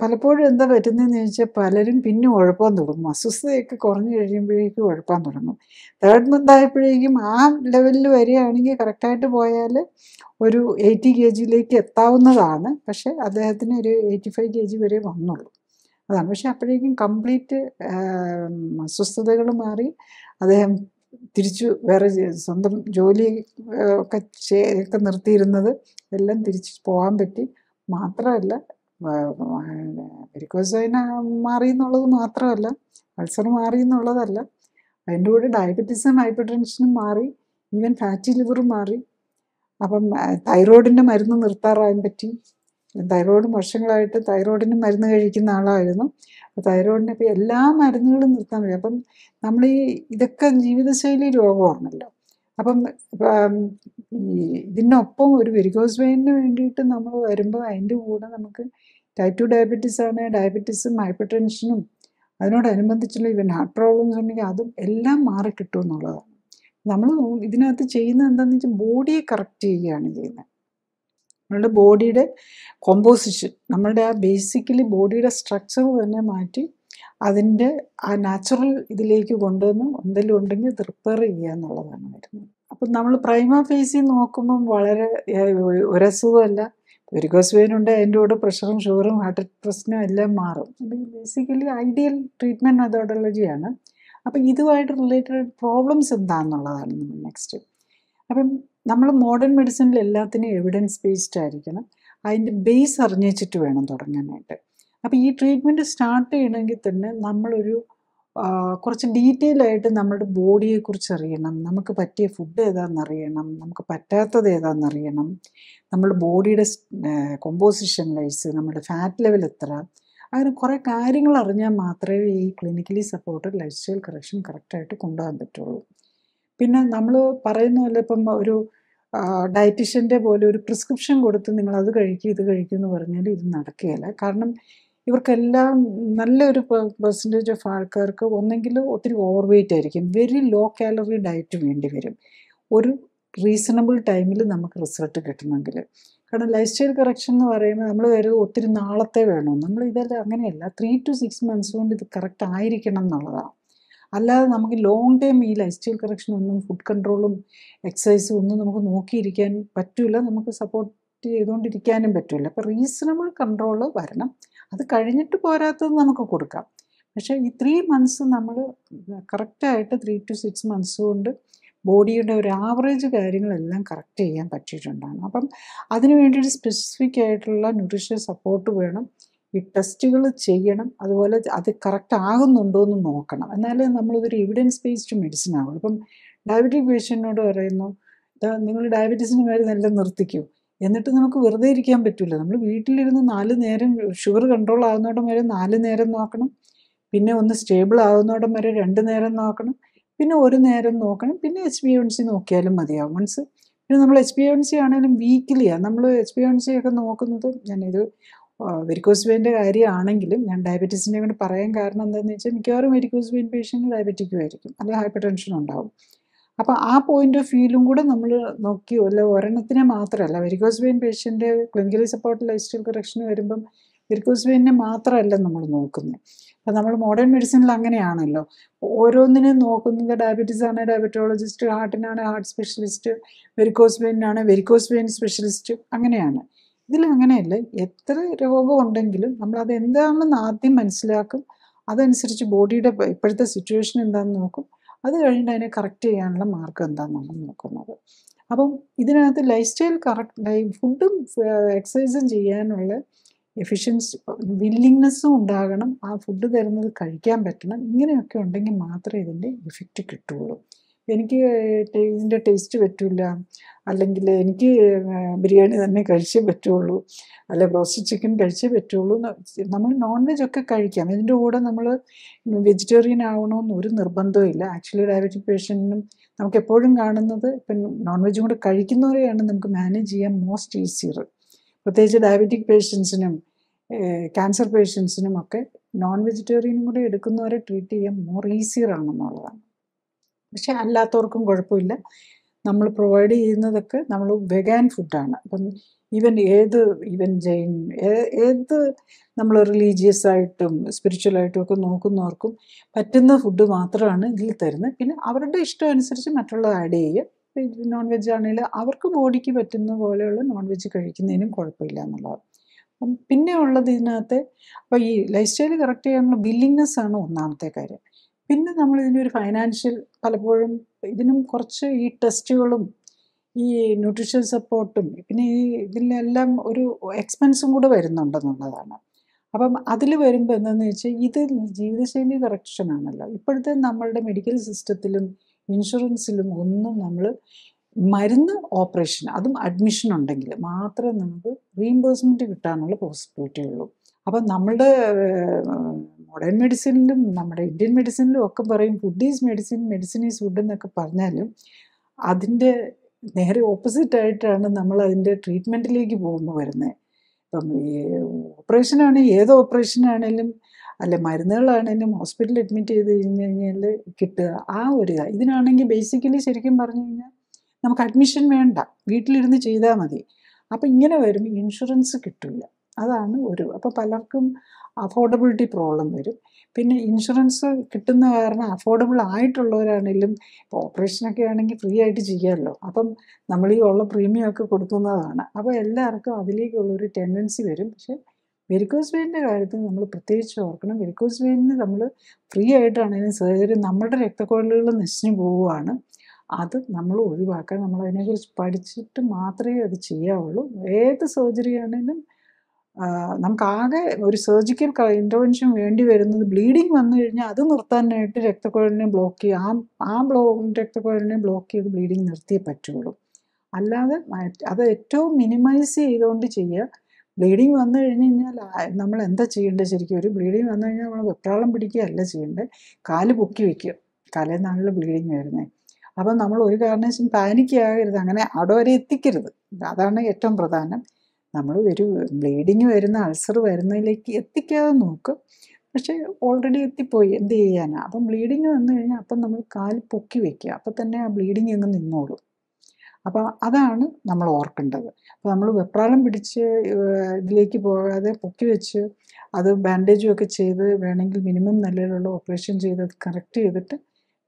പലപ്പോഴും എന്താ പറ്റുന്നതെന്ന് ചോദിച്ചാൽ പലരും പിന്നെ ഉഴപ്പാൻ തുടങ്ങും. അസ്വസ്ഥതയൊക്കെ കുറഞ്ഞു കഴിയുമ്പോഴേക്കും ഉഴപ്പാൻ തുടങ്ങും. 3rd മന്ത് ആയപ്പോഴേക്കും ആ ലെവലിൽ വരികയാണെങ്കിൽ കറക്റ്റായിട്ട് പോയാൽ ഒരു 80 kgയിലേക്ക് എത്താവുന്നതാണ്. പക്ഷേ അദ്ദേഹത്തിന് ഒരു 85 kg വരെ വന്നുള്ളൂ. അതാണ്. പക്ഷെ അപ്പോഴേക്കും കംപ്ലീറ്റ് അസ്വസ്ഥതകൾ മാറി. അദ്ദേഹം തിരിച്ചു വേറെ സ്വന്തം ജോലി ഒക്കെ നിർത്തിയിരുന്നത് എല്ലാം തിരിച്ച് പോകാൻ പറ്റി. മാത്രമല്ല വെരിക്കോസ് വെയിൻ മാറി എന്നുള്ളത് മാത്രമല്ല, അൾസർ മാറി എന്നുള്ളതല്ല, അതിൻ്റെ കൂടെ ഡയബറ്റീസും ഹൈപ്പർ ടെൻഷനും മാറി, ഈവൻ ഫാറ്റി ലിവറും മാറി. അപ്പം തൈറോയിഡിൻ്റെ മരുന്ന് നിർത്താറാൻ പറ്റി. തൈറോയിഡ് വർഷങ്ങളായിട്ട് തൈറോയിഡിന് മരുന്ന് കഴിക്കുന്ന ആളായിരുന്നു. അപ്പോൾ തൈറോയിഡിന് ഇപ്പോൾ എല്ലാ മരുന്നുകളും നിർത്താൻ പറ്റും. അപ്പം നമ്മൾ ഇതൊക്കെ ജീവിതശൈലി രോഗമാണല്ലോ. അപ്പം ഇതിനൊപ്പം ഒരു വെരിക്കോസ് വെയിനിന് വേണ്ടിയിട്ട് നമ്മൾ വരുമ്പോൾ അതിൻ്റെ കൂടെ നമുക്ക് ടൈപ്പ് 2 ഡയബറ്റീസ് ആണ്. ഡയബറ്റീസും ഹൈപ്പർ ടെൻഷനും അതിനോടനുബന്ധിച്ചുള്ള ഇവൻ ഹാർട്ട് പ്രോബ്ലംസ് ഉണ്ടെങ്കിൽ അതും എല്ലാം മാറിക്കിട്ടും എന്നുള്ളതാണ്. നമ്മൾ ഇതിനകത്ത് ചെയ്യുന്നത് എന്താണെന്ന് വെച്ചാൽ ബോഡിയെ കറക്റ്റ് ചെയ്യുകയാണ് ചെയ്യുന്നത്. നമ്മളുടെ ബോഡിയുടെ കോമ്പോസിഷൻ, നമ്മളുടെ ആ ബേസിക്കലി ബോഡിയുടെ സ്ട്രക്ചർ തന്നെ മാറ്റി അതിൻ്റെ ആ നാച്ചുറൽ ഇതിലേക്ക് കൊണ്ടുവന്ന് എന്തെങ്കിലും ഉണ്ടെങ്കിൽ അത് റിപ്പയർ ചെയ്യുക എന്നുള്ളതാണ് വരുന്നത്. അപ്പം നമ്മൾ പ്രൈമ ഫേസിൽ നോക്കുമ്പം വളരെ ഒരസുഖമല്ല. വെരിക്കോസ് വെയിൻ ഉണ്ട്, അതിൻ്റെ കൂടെ പ്രഷറും ഷുഗറും ഹാർട്ട് പ്രശ്നം എല്ലാം മാറും. ബേസിക്കലി ഐഡിയൽ ട്രീറ്റ്മെൻറ്റ് മെത്തഡോളജിയാണ്. അപ്പം ഇതുമായിട്ട് റിലേറ്റഡ് പ്രോബ്ലംസ് എന്താണെന്നുള്ളതാണ് നമ്മൾ നെക്സ്റ്റ്. അപ്പം നമ്മൾ മോഡേൺ മെഡിസിനിൽ എല്ലാത്തിനും എവിഡൻസ് ബേസ്ഡ് ആയിരിക്കണം. അതിൻ്റെ ബേസ് അറിഞ്ഞിട്ട് വേണം തുടങ്ങാനായിട്ട്. അപ്പോൾ ഈ ട്രീറ്റ്മെൻറ്റ് സ്റ്റാർട്ട് ചെയ്യണമെങ്കിൽ തന്നെ നമ്മളൊരു കുറച്ച് ഡീറ്റെയിൽ ആയിട്ട് നമ്മുടെ ബോഡിയെക്കുറിച്ച് അറിയണം. നമുക്ക് പറ്റിയ ഫുഡ് ഏതാണെന്നറിയണം, നമുക്ക് പറ്റാത്തത് ഏതാണെന്നറിയണം, നമ്മുടെ ബോഡിയുടെ കോമ്പോസിഷൻ വൈസ് നമ്മുടെ ഫാറ്റ് ലെവൽ എത്ര, അങ്ങനെ കുറേ കാര്യങ്ങൾ അറിഞ്ഞാൽ മാത്രമേ ഈ clinically supported life style correction കറക്റ്റായിട്ട് കൊണ്ടുപോകാൻ പറ്റുള്ളൂ. പിന്നെ നമ്മൾ പറയുന്ന പോലെ ഇപ്പം ഒരു ഡയറ്റീഷ്യൻ്റെ പോലെ ഒരു പ്രിസ്ക്രിപ്ഷൻ കൊടുത്ത് നിങ്ങൾ അത് കഴിക്കും ഇത് കഴിക്കും എന്ന് പറഞ്ഞാൽ ഇത് നടക്കുകയില്ല. കാരണം ഇവർക്കെല്ലാം നല്ലൊരു പെർസെൻറ്റേജ് ഓഫ് ആൾക്കാർക്ക് ഒന്നെങ്കിൽ ഒത്തിരി ഓവർ വെയിറ്റ് ആയിരിക്കും, വെരി ലോ കാലറി ഡയറ്റ് വേണ്ടി വരും ഒരു റീസണബിൾ ടൈമിൽ നമുക്ക് റിസൾട്ട് കിട്ടണമെങ്കിൽ. കാരണം ലൈഫ് സ്റ്റൈൽ കറക്ഷൻ എന്ന് പറയുമ്പോൾ നമ്മൾ ഒത്തിരി നാളത്തെ വേണം, നമ്മൾ ഇതെല്ലാം അങ്ങനെയല്ല, 3 to 6 months കൊണ്ട് ഇത് കറക്റ്റ് ആയിരിക്കണം എന്നുള്ളതാണ്. അല്ലാതെ നമുക്ക് ലോങ് ടൈം ഈ ലൈഫ് സ്റ്റൈൽ കറക്ഷൻ ഒന്നും ഫുഡ് കൺട്രോളും എക്സസൈസും ഒന്നും നമുക്ക് നോക്കിയിരിക്കാൻ പറ്റില്ല, നമുക്ക് സപ്പോർട്ട് ചെയ്തുകൊണ്ടിരിക്കാനും പറ്റില്ല. അപ്പോൾ റീസണബിൾ കൺട്രോൾ വരണം. അത് കഴിഞ്ഞിട്ട് പോരാത്തത് നമുക്ക് കൊടുക്കാം. പക്ഷേ ഈ 3 months നമ്മൾ കറക്റ്റായിട്ട് 3 to 6 months കൊണ്ട് ബോഡിയുടെ ഒരു ആവറേജ് കാര്യങ്ങളെല്ലാം കറക്റ്റ് ചെയ്യാൻ പറ്റിയിട്ടുണ്ടാണ്. അപ്പം അതിന് വേണ്ടിയിട്ട് സ്പെസിഫിക് ആയിട്ടുള്ള ന്യൂട്രീഷൻ സപ്പോർട്ട് വേണം. ഈ ടെസ്റ്റുകൾ ചെയ്യണം, അതുപോലെ അത് കറക്റ്റ് ആകുന്നുണ്ടോ എന്ന് നോക്കണം. എന്നാലേ നമ്മളിതൊരു എവിഡൻസ് ബേസ്ഡ് മെഡിസിൻ ആവുള്ളൂ. ഇപ്പം ഡയബറ്റിക് പേഷ്യൻറ്റിനോട് പറയുന്നു, നിങ്ങൾ ഡയബറ്റീസിന് മരുന്നെല്ലാം നിർത്തിക്കൂ, എന്നിട്ട് നമുക്ക് വെറുതെ ഇരിക്കാൻ പറ്റില്ല. നമ്മൾ വീട്ടിലിരുന്ന് 4 നേരം ഷുഗർ കൺട്രോൾ ആകുന്നോടം വരെ 4 നേരം നോക്കണം, പിന്നെ ഒന്ന് സ്റ്റേബിൾ ആകുന്നോടം വരെ 2 നേരം നോക്കണം, പിന്നെ 1 നേരം നോക്കണം, പിന്നെ HbA1c നോക്കിയാലും മതിയാവും. മീൻസ് പിന്നെ നമ്മൾ HbA1c ആണെങ്കിലും വീക്കിലിയാണ് നമ്മൾ HbA1c ഒക്കെ നോക്കുന്നത്. ഞാനിത് വെരിക്കോസ് വെയിൻ്റെ കാര്യമാണെങ്കിലും ഞാൻ ഡയബറ്റീസിനെ കൊണ്ട് പറയാൻ കാരണം എന്താണെന്ന് വെച്ചാൽ മിക്കവാറും വെരിക്കോസ് വെയിൻ പേഷ്യൻ്റ് ഡയബറ്റിക്കും ആയിരിക്കും, അല്ലെങ്കിൽ ഹൈപ്പർ ടെൻഷൻ ഉണ്ടാവും. അപ്പോൾ ആ പോയിന്റ് ഓഫ് വ്യൂയിലും കൂടെ നമ്മൾ നോക്കി, അല്ല ഒരെണ്ണത്തിനെ മാത്രമല്ല, varicose vein patient clinically support lifestyle കറക്ഷന് വരുമ്പം വെരിക്കോസ് വെയിനെ മാത്രമല്ല നമ്മൾ നോക്കുന്നത്. അപ്പോൾ നമ്മൾ മോഡേൺ മെഡിസിനിൽ അങ്ങനെയാണല്ലോ, ഓരോന്നിനും നോക്കുന്നത് ഡയബറ്റീസ് ആണ് ഡയബറ്റോളജിസ്റ്റ്, ഹാർട്ടിനാണ് ഹാർട്ട് സ്പെഷ്യലിസ്റ്റ്, വെരിക്കോസ് വെയിനാണ് വെരിക്കോസ് വെയിൻ സ്പെഷ്യലിസ്റ്റ്, അങ്ങനെയാണ്. ഇതിലങ്ങനെയല്ല, എത്ര രോഗം ഉണ്ടെങ്കിലും നമ്മളത് എന്താണെന്ന് ആദ്യം മനസ്സിലാക്കും, അതനുസരിച്ച് ബോഡിയുടെ ഇപ്പോഴത്തെ സിറ്റുവേഷൻ എന്താണെന്ന് നോക്കും, അത് കഴിഞ്ഞിട്ട് അതിനെ കറക്റ്റ് ചെയ്യാനുള്ള മാർഗം എന്താണെന്നാണ് നോക്കുന്നത്. അപ്പം ഇതിനകത്ത് ലൈഫ് സ്റ്റൈൽ കറക്റ്റ് ഫുഡും എക്സസൈസും ചെയ്യാനുള്ള എഫിഷ്യൻസി വില്ലിങ്നെസ്സും ഉണ്ടാകണം, ആ ഫുഡ് തരുന്നത് കഴിക്കാൻ പറ്റണം. ഇങ്ങനെയൊക്കെ ഉണ്ടെങ്കിൽ മാത്രമേ ഇതിൻ്റെ ഇഫക്റ്റ് കിട്ടുള്ളൂ. എനിക്ക് ഇതിൻ്റെ ടേസ്റ്റ് പറ്റില്ല, അല്ലെങ്കിൽ എനിക്ക് ബിരിയാണി തന്നെ കഴിച്ചേ പറ്റുള്ളൂ, അല്ലെ ബ്രോസ്റ്റഡ് ചിക്കൻ കഴിച്ചേ പറ്റുള്ളൂ. നമ്മൾ നോൺ വെജ് ഒക്കെ കഴിക്കാം, ഇതിൻ്റെ കൂടെ നമ്മൾ വെജിറ്റേറിയൻ ആവണമെന്ന് ഒരു നിർബന്ധവും ഇല്ല. ആക്ച്വലി ഡയബറ്റിക് പേഷ്യൻറ്റിനും നമുക്ക് എപ്പോഴും കാണുന്നത് ഇപ്പം നോൺ വെജും കൂടെ കഴിക്കുന്നവരെയാണ് നമുക്ക് മാനേജ് ചെയ്യാൻ മോസ്റ്റ് ഈസിയർ. പ്രത്യേകിച്ച് ഡയബറ്റിക് പേഷ്യൻസിനും ക്യാൻസർ പേഷ്യൻസിനും ഒക്കെ നോൺ വെജിറ്റേറിയനും കൂടെ എടുക്കുന്നവരെ ട്രീറ്റ് ചെയ്യാൻ മോർ ഈസിയർ ആണെന്നുള്ളതാണ്. പക്ഷെ അല്ലാത്തവർക്കും കുഴപ്പമില്ല, നമ്മൾ പ്രൊവൈഡ് ചെയ്യുന്നതൊക്കെ നമ്മൾ വെഗാൻ ഫുഡാണ്. അപ്പം ഈവൻ ജൈൻ ഏത് നമ്മൾ റിലീജിയസ് ആയിട്ടും സ്പിരിച്വലായിട്ടും ഒക്കെ നോക്കുന്നവർക്കും പറ്റുന്ന ഫുഡ് മാത്രമാണ് ഇതിൽ തരുന്നത്. പിന്നെ അവരുടെ ഇഷ്ടം അനുസരിച്ച് മറ്റുള്ളത് ആഡ് ചെയ്യുക. നോൺ വെജ് ആണെങ്കിൽ അവർക്ക് ബോഡിക്ക് പറ്റുന്ന പോലെയുള്ള നോൺ വെജ് കഴിക്കുന്നതിനും കുഴപ്പമില്ല എന്നുള്ളതാണ്. പിന്നെ ഉള്ളത് ഇതിനകത്ത് അപ്പോൾ ഈ ലൈഫ് സ്റ്റൈൽ കറക്റ്റ് ചെയ്യാനുള്ള വില്ലിങ്നെസ് ആണ് ഒന്നാമത്തെ കാര്യം. പിന്നെ നമ്മൾ ഇതിനൊരു ഫൈനാൻഷ്യൽ, പലപ്പോഴും ഇതിനും കുറച്ച് ഈ ടെസ്റ്റുകളും ഈ ന്യൂട്രീഷൻ സപ്പോർട്ടും പിന്നെ ഈ ഇതിലെല്ലാം ഒരു എക്സ്പെൻസും കൂടെ വരുന്നുണ്ടെന്നുള്ളതാണ്. അപ്പം അതിൽ വരുമ്പോൾ എന്താണെന്ന് വെച്ചാൽ ഇത് ജീവിതശൈലി കറക്ഷനാണല്ലോ. ഇപ്പോഴത്തെ നമ്മളുടെ മെഡിക്കൽ സിസ്റ്റത്തിലും ഇൻഷുറൻസിലും ഒന്നും നമ്മൾ മരുന്ന് ഓപ്പറേഷൻ, അതും അഡ്മിഷൻ ഉണ്ടെങ്കിൽ മാത്രമേ നമുക്ക് റീഇംബേഴ്സ്മെൻറ്റ് കിട്ടാനുള്ള പോസിബിലിറ്റി ഉള്ളൂ. അപ്പം നമ്മളുടെ മോഡേൺ മെഡിസിനിലും നമ്മുടെ ഇന്ത്യൻ മെഡിസിനിലും ഒക്കെ പറയും food is medicine, medicine is food എന്നൊക്കെ പറഞ്ഞാലും അതിൻ്റെ നേരെ ഓപ്പോസിറ്റ് ആയിട്ടാണ് നമ്മൾ അതിൻ്റെ ട്രീറ്റ്മെൻറ്റിലേക്ക് പോകുമ്പോൾ വരുന്നത്. ഇപ്പം ഈ ഓപ്പറേഷനാണെങ്കിൽ ഏത് ഓപ്പറേഷനാണേലും അല്ല മരുന്നുകളാണേലും ഹോസ്പിറ്റലിൽ അഡ്മിറ്റ് ചെയ്ത് കഴിഞ്ഞ് കഴിഞ്ഞാൽ കിട്ടുക ആ ഒരു ഇതിനാണെങ്കിൽ ബേസിക്കലി ശരിക്കും പറഞ്ഞു കഴിഞ്ഞാൽ നമുക്ക് അഡ്മിഷൻ വേണ്ട, വീട്ടിലിരുന്ന് ചെയ്താൽ മതി. അപ്പം ഇങ്ങനെ വരുമ്പോൾ ഇൻഷുറൻസ് കിട്ടില്ല. അതാണ് ഒരു അപ്പോൾ പലർക്കും അഫോർഡബിലിറ്റി പ്രോബ്ലം വരും. പിന്നെ ഇൻഷുറൻസ് കിട്ടുന്ന കാരണം അഫോർഡബിൾ ആയിട്ടുള്ളവരാണെങ്കിലും ഇപ്പോൾ ഓപ്പറേഷനൊക്കെ ആണെങ്കിൽ ഫ്രീ ആയിട്ട് ചെയ്യാമല്ലോ. അപ്പം നമ്മൾ ഈ ഉള്ള പ്രീമിയം ഒക്കെ കൊടുക്കുന്നതാണ്. അപ്പോൾ എല്ലാവർക്കും അതിലേക്കുള്ളൊരു ടെൻഡൻസി വരും. പക്ഷേ വെരിക്കോസ് വെയിനിൻ്റെ കാര്യത്തിൽ നമ്മൾ പ്രത്യേകിച്ച് ഓർക്കണം, വെരിക്കോസ് വെയിനിന് നമ്മൾ ഫ്രീ ആയിട്ടാണെങ്കിലും സർജറി നമ്മുടെ രക്തക്കുഴലുകൾ നശിഞ്ഞു പോവുകയാണ്. അത് നമ്മൾ ഒഴിവാക്കാൻ നമ്മൾ അതിനെക്കുറിച്ച് പഠിച്ചിട്ട് മാത്രമേ അത് ചെയ്യാവുള്ളൂ. ഏത് സർജറി ആണെങ്കിലും നമുക്കാകെ ഒരു സർജിക്കൽ ഇൻ്റർവെൻഷൻ വേണ്ടി വരുന്നത് ബ്ലീഡിങ് വന്നു കഴിഞ്ഞാൽ അത് നിർത്താനായിട്ട് രക്തക്കുഴലിനെ ബ്ലോക്ക് ചെയ്യുക, രക്തക്കുഴലിനെ ബ്ലോക്ക് ചെയ്ത് ബ്ലീഡിങ് നിർത്തിയേ പറ്റുള്ളൂ. അല്ലാതെ അത് ഏറ്റവും മിനിമൈസ് ചെയ്തുകൊണ്ട് ചെയ്യുക. ബ്ലീഡിങ് വന്നു കഴിഞ്ഞ് കഴിഞ്ഞാൽ നമ്മൾ എന്താ ചെയ്യേണ്ടത്? ശരിക്കും ഒരു ബ്ലീഡിങ് വന്നു കഴിഞ്ഞാൽ നമ്മൾ വെപ്രാളം പിടിക്കുകയല്ല ചെയ്യേണ്ടത്, കാല് പൊക്കി വയ്ക്കുക. കാലേന്നാണല്ലോ ബ്ലീഡിങ് വരുന്നത്. അപ്പം നമ്മൾ ഒരു കാരണവശാലും പാനിക് ആകരുത്, അങ്ങനെ അവിടെ വരെ എത്തിക്കരുത്. അതാണ് ഏറ്റവും പ്രധാനം. നമ്മൾ ഒരു ബ്ലീഡിങ് വരുന്ന അൾസർ വരുന്നതിലേക്ക് എത്തിക്കാതെ നോക്കും. പക്ഷേ ഓൾറെഡി എത്തിപ്പോയി, എന്ത് ചെയ്യാനാണ്? അപ്പം ബ്ലീഡിങ് വന്നു കഴിഞ്ഞാൽ അപ്പം നമ്മൾ കാല് പൊക്കി വയ്ക്കുക, അപ്പം തന്നെ ആ ബ്ലീഡിങ് അങ്ങ് നിന്നോളും. അപ്പോൾ അതാണ് നമ്മൾ ഓർക്കേണ്ടത്. അപ്പോൾ നമ്മൾ വെപ്രാളം പിടിച്ച് ഇതിലേക്ക് പോകാതെ പൊക്കി വെച്ച് അത് ബാൻഡേജും ഒക്കെ ചെയ്ത് വേണമെങ്കിൽ മിനിമം നിലയിലുള്ള ഓപ്പറേഷൻ ചെയ്ത് അത് കറക്റ്റ് ചെയ്തിട്ട്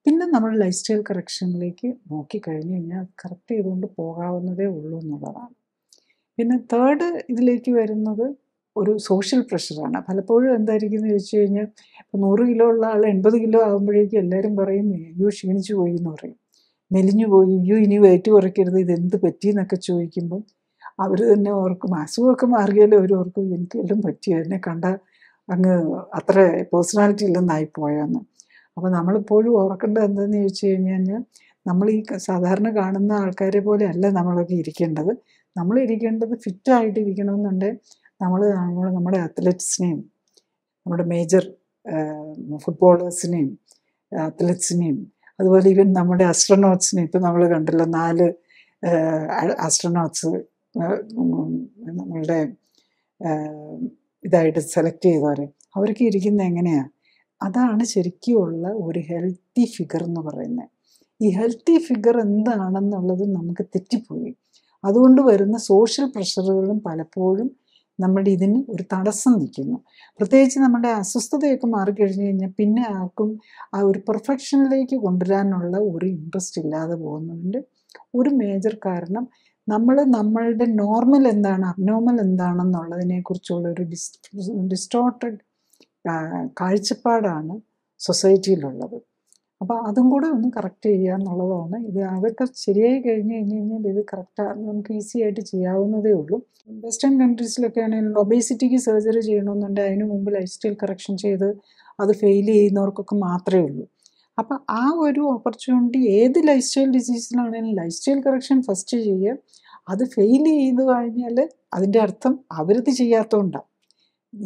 പിന്നെ നമ്മൾ ലൈഫ് സ്റ്റൈൽ കറക്ഷനിലേക്ക് നോക്കിക്കഴിഞ്ഞ് കഴിഞ്ഞാൽ അത് കറക്റ്റ് ചെയ്തുകൊണ്ട് പോകാവുന്നതേ ഉള്ളൂ എന്നുള്ളതാണ്. പിന്നെ തേർഡ് ഇതിലേക്ക് വരുന്നത് ഒരു സോഷ്യൽ പ്രഷറാണ്. പലപ്പോഴും എന്തായിരിക്കും എന്ന് ചോദിച്ചു കഴിഞ്ഞാൽ ഇപ്പോൾ 100 കിലോ ഉള്ള ആൾ 80 കിലോ ആകുമ്പോഴേക്കും എല്ലാവരും പറയും അയ്യോ ക്ഷീണിച്ചു പോയി എന്ന് പറയും, മെലിഞ്ഞു പോയി, അയ്യോ ഇനി വെയിറ്റ് കുറയ്ക്കരുത്, ഇതെന്ത് പറ്റിയെന്നൊക്കെ ചോദിക്കുമ്പം അവർ തന്നെ ഓർക്കും, അസുഖമൊക്കെ മാറിയാലും അവർ ഓർക്കും എനിക്ക് വല്ലതും പറ്റിയോ, എന്നെ കണ്ട അങ്ങ് അത്ര പേഴ്സണാലിറ്റി ഇല്ലെന്നായി പോയോന്ന്. അപ്പോൾ നമ്മളിപ്പോഴും ഓർക്കേണ്ടത് എന്താണെന്ന് ചോദിച്ചു കഴിഞ്ഞാൽ നമ്മൾ ഈ സാധാരണ കാണുന്ന ആൾക്കാരെ പോലെ അല്ല നമ്മളൊക്കെ ഇരിക്കേണ്ടത്. നമ്മൾ ഇരിക്കേണ്ടത് ഫിറ്റായിട്ട് ഇരിക്കണമെന്നുണ്ടെങ്കിൽ നമ്മൾ നമ്മുടെ അത്ലറ്റ്സിനെയും നമ്മുടെ മേജർ ഫുട്ബോളേഴ്സിനെയും അത്ലറ്റ്സിനെയും അതുപോലെ ഈവൻ നമ്മുടെ ആസ്ട്രോനോട്ട്സിനെ ഇപ്പം നമ്മൾ കണ്ടല്ലോ 4 ആസ്ട്രോനോട്ട്സ് നമ്മളുടെ ഇതായിട്ട് സെലക്ട് ചെയ്തവരെ അവർക്ക് ഇരിക്കുന്നത് എങ്ങനെയാണ്? അതാണ് ശരിക്കുമുള്ള ഒരു ഹെൽത്തി ഫിഗർ എന്ന് പറയുന്നത്. ഈ ഹെൽത്തി ഫിഗർ എന്താണെന്നുള്ളത് നമുക്ക് തെറ്റിപ്പോയി. അതുകൊണ്ട് വരുന്ന സോഷ്യൽ പ്രഷറുകളും പലപ്പോഴും നമ്മുടെ ഇതിന് ഒരു തടസ്സം നിൽക്കുന്നു. പ്രത്യേകിച്ച് നമ്മുടെ അസ്വസ്ഥതയൊക്കെ മാറിക്കഴിഞ്ഞ് കഴിഞ്ഞാൽ പിന്നെ ആർക്കും ആ ഒരു പെർഫെക്ഷനിലേക്ക് കൊണ്ടുവരാനുള്ള ഒരു ഇൻട്രസ്റ്റ് ഇല്ലാതെ പോകുന്നതിൻ്റെ ഒരു മേജർ കാരണം നമ്മളുടെ നോർമൽ എന്താണ്, അബ്നോർമൽ എന്താണെന്നുള്ളതിനെക്കുറിച്ചുള്ള ഒരു ഡിസ്റ്റോർട്ടഡ് കാഴ്ചപ്പാടാണ് സൊസൈറ്റിയിലുള്ളത്. അപ്പോൾ അതും കൂടെ ഒന്ന് കറക്റ്റ് ചെയ്യുക എന്നുള്ളതാണ്. അതൊക്കെ ശരിയായി കഴിഞ്ഞ് കഴിഞ്ഞാൽ ഇത് കറക്റ്റാണ്, നമുക്ക് ഈസി ആയിട്ട് ചെയ്യാവുന്നതേ ഉള്ളൂ. വെസ്റ്റേൺ കൺട്രീസിലൊക്കെ ആണെങ്കിൽ ഒബേസിറ്റിക്ക് സർജറി ചെയ്യണമെന്നുണ്ടെങ്കിൽ അതിന് മുമ്പ് ലൈഫ് സ്റ്റൈൽ കറക്ഷൻ ചെയ്ത് അത് ഫെയിൽ ചെയ്യുന്നവർക്കൊക്കെ മാത്രമേ ഉള്ളൂ. അപ്പം ആ ഒരു ഓപ്പർച്യൂണിറ്റി ഏത് ലൈഫ് സ്റ്റൈൽ ഡിസീസിലാണെങ്കിലും ലൈഫ് സ്റ്റൈൽ കറക്ഷൻ ഫസ്റ്റ് ചെയ്യുക. അത് ഫെയിൽ ചെയ്ത് കഴിഞ്ഞാൽ അതിൻ്റെ അർത്ഥം അവരത് ചെയ്യാത്തതുകൊണ്ടാണ്.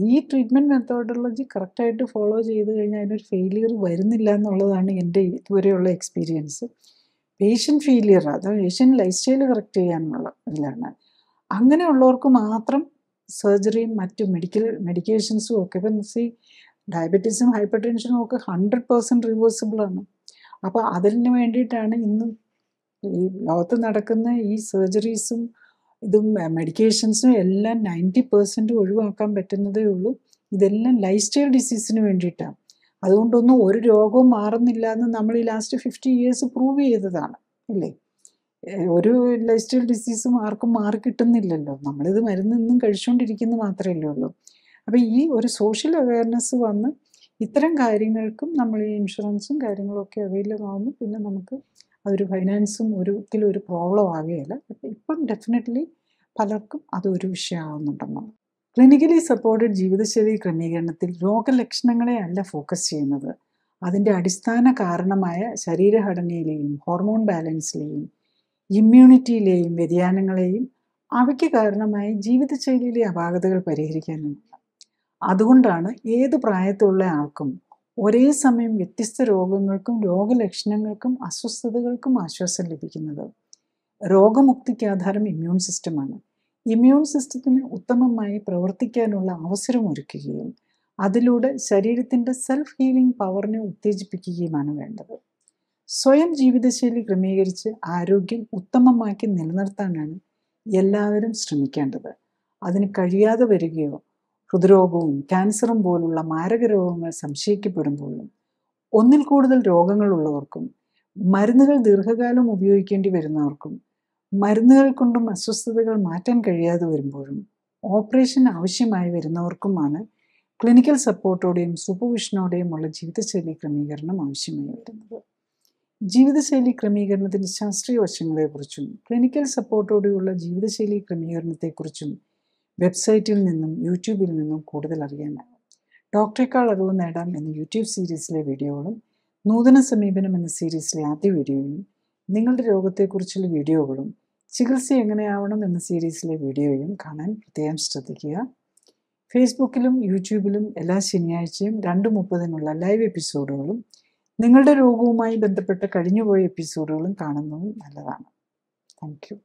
ഈ ട്രീറ്റ്മെൻറ്റ് മെത്തോഡോളജി കറക്റ്റായിട്ട് ഫോളോ ചെയ്ത് കഴിഞ്ഞാൽ അതിനൊരു ഫെയിലിയർ വരുന്നില്ല എന്നുള്ളതാണ് എൻ്റെ ഇതുവരെയുള്ള എക്സ്പീരിയൻസ്. പേഷ്യൻ്റ് ഫെയിലിയർ, അത് പേഷ്യൻ്റ് ലൈഫ് സ്റ്റൈൽ കറക്റ്റ് ചെയ്യാനുള്ള ഇതിലാണ്. അങ്ങനെയുള്ളവർക്ക് മാത്രം സർജറിയും മറ്റ് മെഡിക്കേഷൻസും ഒക്കെ ഇപ്പം ഡയബറ്റീസും ഹൈപ്പർ ടെൻഷനും ഒക്കെ 100% റിവേഴ്സിബിളാണ്. അപ്പോൾ അതിന് വേണ്ടിയിട്ടാണ് ഇന്ന് ഈ ലോകത്ത് നടക്കുന്ന ഈ സർജറീസും ഇതും മെഡിക്കേഷൻസും എല്ലാം 90% ഒഴിവാക്കാൻ പറ്റുന്നതേ ഉള്ളൂ. ഇതെല്ലാം ലൈഫ് സ്റ്റൈൽ ഡിസീസിന് വേണ്ടിയിട്ടാണ്. അതുകൊണ്ടൊന്നും ഒരു രോഗവും മാറുന്നില്ല എന്ന് നമ്മൾ ഈ ലാസ്റ്റ് 50 ഇയേഴ്സ് പ്രൂവ് ചെയ്തതാണ് അല്ലേ? ഒരു ലൈഫ് സ്റ്റൈൽ ഡിസീസും ആർക്കും മാറിക്കിട്ടുന്നില്ലല്ലോ. നമ്മളിത് മരുന്നൊന്നും കഴിച്ചുകൊണ്ടിരിക്കുന്നത് മാത്രമല്ലേ ഉള്ളൂ. അപ്പോൾ ഈ ഒരു സോഷ്യൽ അവയർനെസ് വന്ന് ഇത്തരം കാര്യങ്ങൾക്കും നമ്മൾ ഈ ഇൻഷുറൻസും കാര്യങ്ങളൊക്കെ അവൈലബിൾ ആകുന്നു. പിന്നെ നമുക്ക് അതൊരു ഫൈനാൻസും ഒരിക്കലും ഒരു പ്രോബ്ലം ആകുകയില്ല. ഇപ്പം ഡെഫിനറ്റ്ലി പലർക്കും അതൊരു വിഷയമാകുന്നുണ്ടെന്നാണ്. ക്ലിനിക്കലി സപ്പോർട്ടഡ് ജീവിതശൈലി ക്രമീകരണത്തിൽ രോഗലക്ഷണങ്ങളെ അല്ല ഫോക്കസ് ചെയ്യുന്നത്, അതിൻ്റെ അടിസ്ഥാന കാരണമായ ശരീരഘടനയിലെയും ഹോർമോൺ ബാലൻസിലെയും ഇമ്മ്യൂണിറ്റിയിലെയും വ്യതിയാനങ്ങളെയും അവയ്ക്ക് കാരണമായ ജീവിതശൈലിയിലെ അപാകതകൾ പരിഹരിക്കാനുമാണ്. അതുകൊണ്ടാണ് ഏത് പ്രായത്തിലുള്ള ആൾക്കും ഒരേ സമയം വ്യത്യസ്ത രോഗങ്ങൾക്കും രോഗലക്ഷണങ്ങൾക്കും അസ്വസ്ഥതകൾക്കും ആശ്വാസം ലഭിക്കുന്നത്. രോഗമുക്തിക്ക് ആധാരം ഇമ്മ്യൂൺ സിസ്റ്റമാണ്. ഇമ്മ്യൂൺ സിസ്റ്റത്തിന് ഉത്തമമായി പ്രവർത്തിക്കാനുള്ള അവസരമൊരുക്കുകയും അതിലൂടെ ശരീരത്തിൻ്റെ സെൽഫ് ഹീലിംഗ് പവറിനെ ഉത്തേജിപ്പിക്കുകയുമാണ് വേണ്ടത്. സ്വയം ജീവിതശൈലി ക്രമീകരിച്ച് ആരോഗ്യം ഉത്തമമാക്കി നിലനിർത്താനാണ് എല്ലാവരും ശ്രമിക്കേണ്ടത്. അതിന് കഴിയാതെ വരികയോ ഹൃദ്രോഗവും ക്യാൻസറും പോലുള്ള മാരക രോഗങ്ങൾ സംശയിക്കപ്പെടുമ്പോഴും ഒന്നിൽ കൂടുതൽ രോഗങ്ങളുള്ളവർക്കും മരുന്നുകൾ ദീർഘകാലം ഉപയോഗിക്കേണ്ടി വരുന്നവർക്കും മരുന്നുകൾ കൊണ്ടും അസ്വസ്ഥതകൾ മാറ്റാൻ കഴിയാതെ വരുമ്പോഴും ഓപ്പറേഷൻ ആവശ്യമായി വരുന്നവർക്കുമാണ് ക്ലിനിക്കൽ സപ്പോർട്ടോടെയും സൂപ്പർവിഷനോടെയുമുള്ള ജീവിതശൈലി ക്രമീകരണം ആവശ്യമായി വരുന്നത്. ജീവിതശൈലി ക്രമീകരണത്തിൻ്റെ ശാസ്ത്രീയ വശങ്ങളെക്കുറിച്ചും ക്ലിനിക്കൽ സപ്പോർട്ടോടെയുള്ള ജീവിതശൈലി ക്രമീകരണത്തെക്കുറിച്ചും വെബ്സൈറ്റിൽ നിന്നും യൂട്യൂബിൽ നിന്നും കൂടുതൽ അറിയാനാകും. ഡോക്ടറേക്കാൾ അറിവ് നേടാം എന്ന യൂട്യൂബ് സീരീസിലെ വീഡിയോകളും നൂതന സമീപനം എന്ന സീരീസിലെ ആദ്യ വീഡിയോയും നിങ്ങളുടെ രോഗത്തെക്കുറിച്ചുള്ള വീഡിയോകളും ചികിത്സ എങ്ങനെയാവണം എന്ന സീരീസിലെ വീഡിയോയും കാണാൻ പ്രത്യേകം ശ്രദ്ധിക്കുക. ഫേസ്ബുക്കിലും യൂട്യൂബിലും എല്ലാ ശനിയാഴ്ചയും 2:30 ലൈവ് എപ്പിസോഡുകളും നിങ്ങളുടെ രോഗവുമായി ബന്ധപ്പെട്ട കഴിഞ്ഞുപോയ എപ്പിസോഡുകളും കാണുന്നതും നല്ലതാണ്. Thank you.